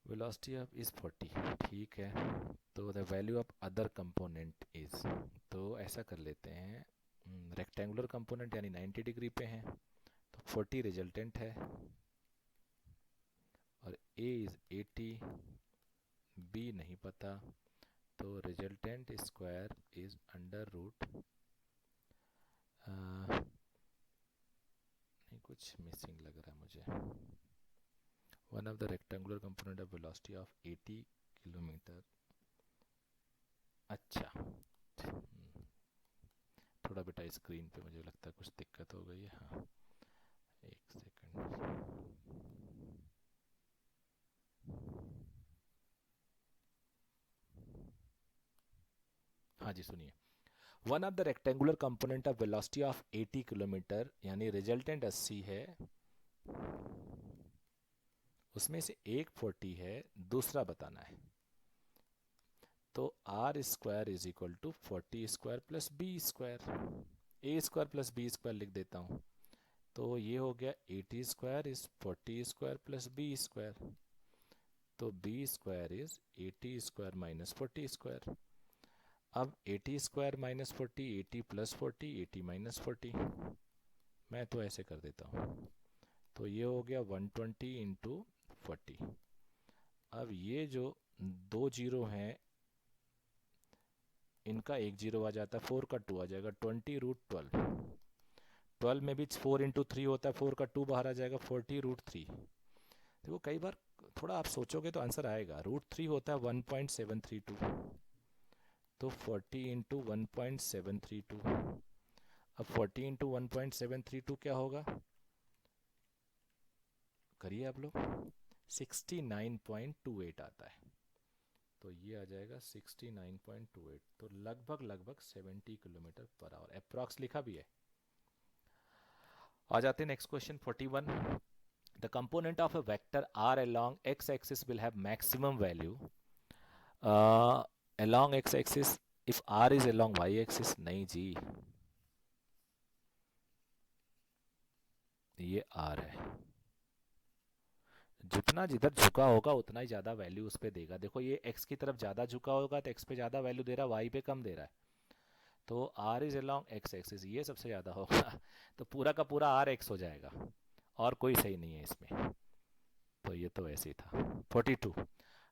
वेलोसिटी ऑफ इज 40, ठीक है, तो the value of other component is, तो ऐसा कर लेते हैं, रेक्टेंगुलर कंपोनेंट यानी 90 डिग्री पे हैं, तो 40 रिजल्टेंट है, और a इज 80, b नहीं पता, तो resultant square is under root, नहीं कुछ मिसिंग लग रहा है मुझे। One of the rectangular component of velocity of 80 kilometre. अच्छा, थोड़ा बेटा स्क्रीन पे मुझे लगता है कुछ दिक्कत हो गई है। हाँ, एक सेकंड। हाँ जी सुनिए, one of the rectangular component of velocity of 80 kilometre यानी रिजल्टेंट 80 है, उसमें से एक 40 है, दूसरा बताना है। तो are square is equal to 40 square plus B square, A square plus B square लिख देता हूँ। तो ये हो गया 80 square is 40 square plus B square, तो B square is 80 square minus 40 square. अब 80 स्क्वायर माइनस 40, 80 प्लस 40, 80 माइनस 40, मैं तो ऐसे कर देता हूँ। तो ये हो गया 120 इंटू 40। अब ये जो दो जीरो हैं इनका एक जीरो आ जाता है, 4 का 2 आ जाएगा, 20 रूट 12। 12 में भी 4 इंटू 3 होता है, 4 का 2 बाहर आ जाएगा, 40 रूट 3। देखो कई बार थोड़ा आप सोचोगे तो आंसर आएगा। रूट 3 होता है 1.732, तो 40 इंटू 1.732। अब 40 इंटू 1.732 क्या होगा, करिए आप लोग, 69.28 आता है, तो ये आ जाएगा 69.28, तो लगभग 70 किलोमीटर पर आवर अप्रॉक्स लिखा भी है। आ जाते हैं next question 41। The component of a vector r along x axis will have maximum value along x axis if r is along y axis. नहीं जी, ये आर है, जितना जिधर झुका होगा उतना ही ज़्यादा वैल्यू उस पर देगा। देखो ये x की तरफ ज़्यादा झुका होगा तो x पे ज़्यादा वैल्यू दे रहा है, y पे कम दे रहा है। तो r is along x axis, ये सबसे ज़्यादा होगा तो पूरा का पूरा r x हो जाएगा, और कोई सही नहीं है इसमें। तो ये तो ऐसे ही था। 42,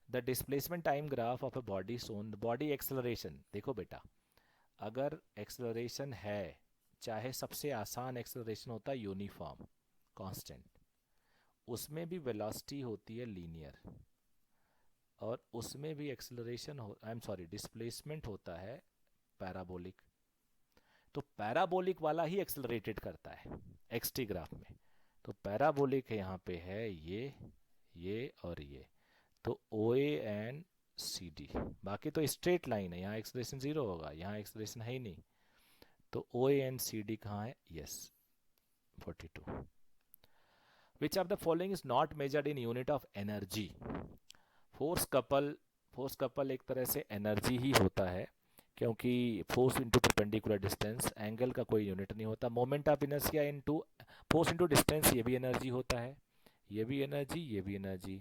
the displacement time graph of a body shown body acceleration. देखो बेटा, अगर एक्सेलरेशन है, चाहे सबसे आसान एक्सेलरेशन होता है यूनिफॉर्म कांस्टेंट, उसमें भी वेलोसिटी होती है लीनियर, और उसमें भी एक्सेलरेशन हो, आई एम सॉरी, डिस्प्लेसमेंट होता है पैराबोलिक। तो पैराबोलिक वाला ही एक्सेलरेटेड करता है एक्सटी ग्राफ में। तो पैराबोलिक यहाँ पे है ये और ये, तो ओ ए एंड सी डी। बाकी तो स्ट्रेट लाइन है, यहाँ एक्सेलरेशन जीरो होगा, यहाँ एक्सेलरेशन है ही नहीं। तो ओ ए एंड सी डी कहाँ है? Yes, 42। Which of the following is not measured in unit of energy? Force couple, force couple एक तरह से एनर्जी ही होता है, क्योंकि force into perpendicular distance, angle का कोई यूनिट नहीं होता। Moment of inertia into force into distance, ये भी एनर्जी होता है, ये भी एनर्जी, ये भी energy.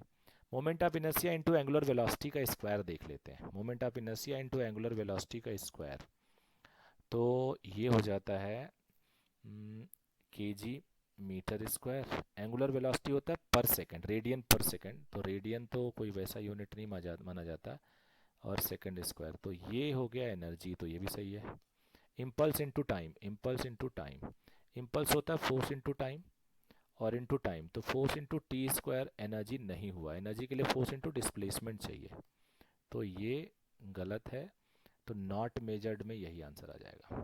Moment of inertia into angular velocity का स्क्वायर देख लेते हैं। Moment of inertia into angular velocity का स्क्वायर, तो ये हो जाता है के जी मीटर स्क्वायर। एंगुलर वेलोसिटी होता है पर सेकंड, रेडियन पर सेकंड, तो रेडियन तो कोई वैसा यूनिट नहीं माना जाता, और सेकंड स्क्वायर, तो ये हो गया एनर्जी, तो ये भी सही है। Impulse into time, impulse into time, impulse होता है फोर्स इनटू टाइम और इनटू टाइम, तो force into T square energy नहीं हुआ, एनर्जी के लिए फोर्स इनटू डिस्प्लेसमेंट चाहिए, तो ये गलत है। तो नॉट मेजर्ड में यही आंसर आ जाएगा।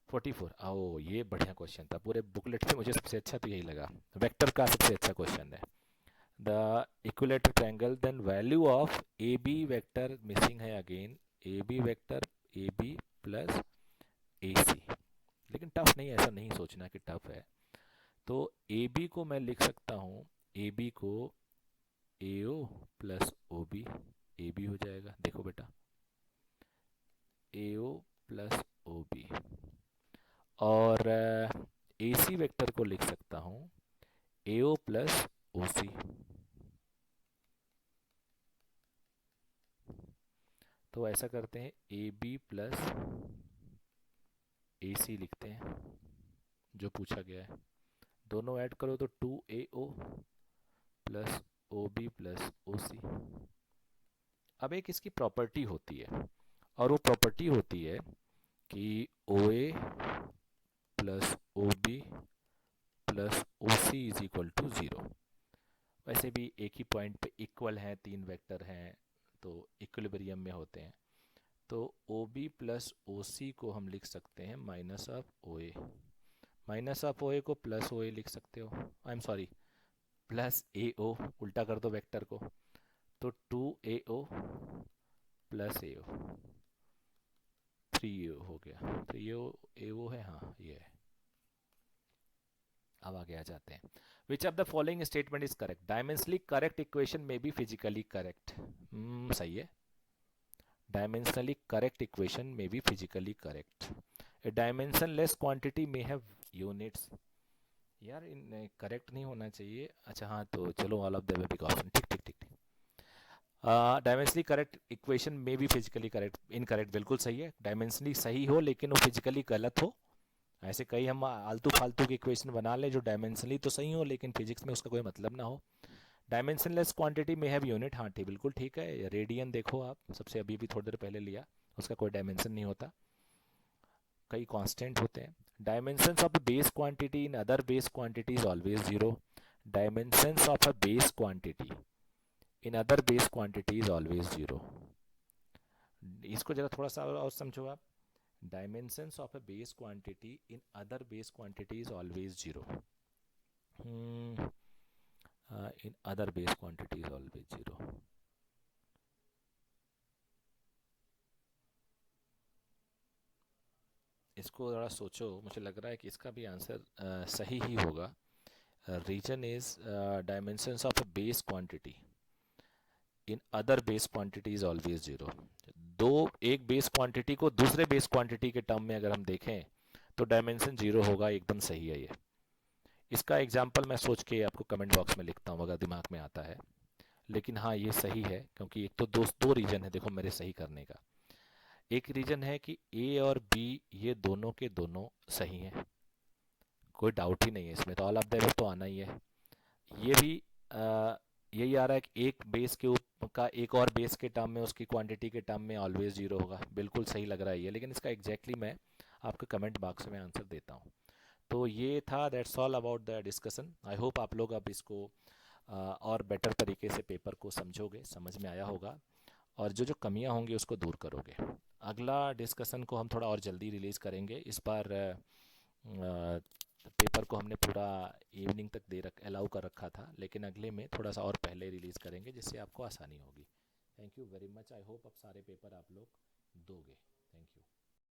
44, आओ ये बढ़िया क्वेश्चन था, पूरे बुकलेट में मुझे सबसे अच्छा तो यही लगा, वेक्टर का सबसे अच्छा क्वेश्चन है। The equilateral triangle, then value of A B vector missing है again, A B vector A B plus A C. लेकिन टफ नहीं है, ऐसा नहीं सोचना कि टफ है। तो ए बी को मैं लिख सकता हूँ, ए बी को A O plus O B, A B हो जाएगा। देखो बेटा, ए ओ प्लस ओ बी, और ए सी वेक्टर को लिख सकता हूँ ए ओ प्लस ओ सी। तो ऐसा करते हैं, ए बी प्लस ए सी लिखते हैं जो पूछा गया है, दोनों ऐड करो तो 2AO plus O B plus O C. अब एक इसकी प्रॉपर्टी होती है, और वो प्रॉपर्टी होती है कि O A plus O B plus O C is equal to zero. वैसे भी एक ही पॉइंट पे इक्वल हैं, तीन वेक्टर हैं तो इक्विलिब्रियम में होते हैं। तो ओ बी प्लस ओ सी को हम लिख सकते हैं minus of O A, minus of O A को प्लस ओ ए लिख सकते हो, I am sorry plus A O, उल्टा कर दो वेक्टर को, तो 2AO plus A O, 3AO हो गया, 3AO है, हाँ ये है। अब आगे आ जाते हैं, विच of the following statement is correct? Dimensionally correct equation में बी फिजिकली करेक्ट। सही है, डायमेंशनली करेक्ट इक्वेशन में be physically correct. A dimensionless quantity में हैव यूनिट्स। यार इन करेक्ट नहीं होना चाहिए, अच्छा हाँ, तो चलो all of the above option, ठीक ठीक ठीक ठीक। डायमेंशनली करेक्ट इक्वेशन में भी फिजिकली करेक्ट, इनकरेक्ट बिल्कुल सही है। डायमेंशनली सही हो लेकिन वो फिजिकली गलत हो, ऐसे कई हम आलतू फालतू की इक्वेशन बना लें जो डायमेंशनली तो सही हो लेकिन फिजिक्स में उसका कोई मतलब ना हो। डायमेंशनलेस क्वांटिटी में हैव यूनिट, हाँ ठीक, बिल्कुल ठीक है। रेडियन देखो आप, सबसे अभी भी थोड़ी देर पहले लिया, उसका कोई डायमेंशन नहीं होता, कई कांस्टेंट होते हैं। Dimensions of base quantity in other base quantity is always zero. Dimensions of a base quantity in other base quantity is always zero. इसको जरा थोड़ा सा और समझो आप, dimensions of a base quantity in other base quantity is always zero. In other base quantity is always zero. इसको ज़रा सोचो, मुझे लग रहा है कि इसका भी आंसर सही ही होगा। Reason is dimensions of a base quantity in other base quantity is always zero. दो एक बेस क्वांटिटी को दूसरे बेस क्वांटिटी के टर्म में अगर हम देखें तो डायमेंशन जीरो होगा, एकदम सही है ये। इसका एग्जाम्पल मैं सोच के आपको कमेंट बॉक्स में लिखता हूँ अगर दिमाग में आता है। लेकिन हाँ, ये सही है क्योंकि एक तो दो रीज़न है देखो मेरे सही करने का। एक रीज़न है कि ए और बी ये दोनों के दोनों सही हैं, कोई डाउट ही नहीं है इसमें, तो ऑल ऑफ द अबव तो आना ही है। ये भी यही आ रहा है कि एक बेस के का एक और बेस के टर्म में उसकी क्वांटिटी के टर्म में ऑलवेज जीरो होगा, बिल्कुल सही लग रहा है ये। लेकिन इसका एग्जैक्टली मैं आपके कमेंट बॉक्स में आंसर देता हूँ। तो ये था, that's all about the discussion. I hope आप लोग अब इसको और बेटर तरीके से पेपर को समझोगे, समझ में आया होगा, और जो जो कमियां होंगी उसको दूर करोगे। अगला डिस्कशन को हम थोड़ा और जल्दी रिलीज़ करेंगे इस बार। पेपर को हमने पूरा इवनिंग तक अलाउ कर रखा था, लेकिन अगले में थोड़ा सा और पहले रिलीज़ करेंगे जिससे आपको आसानी होगी। Thank you very much. I hope अब सारे पेपर आप लोग दोगे। Thank you.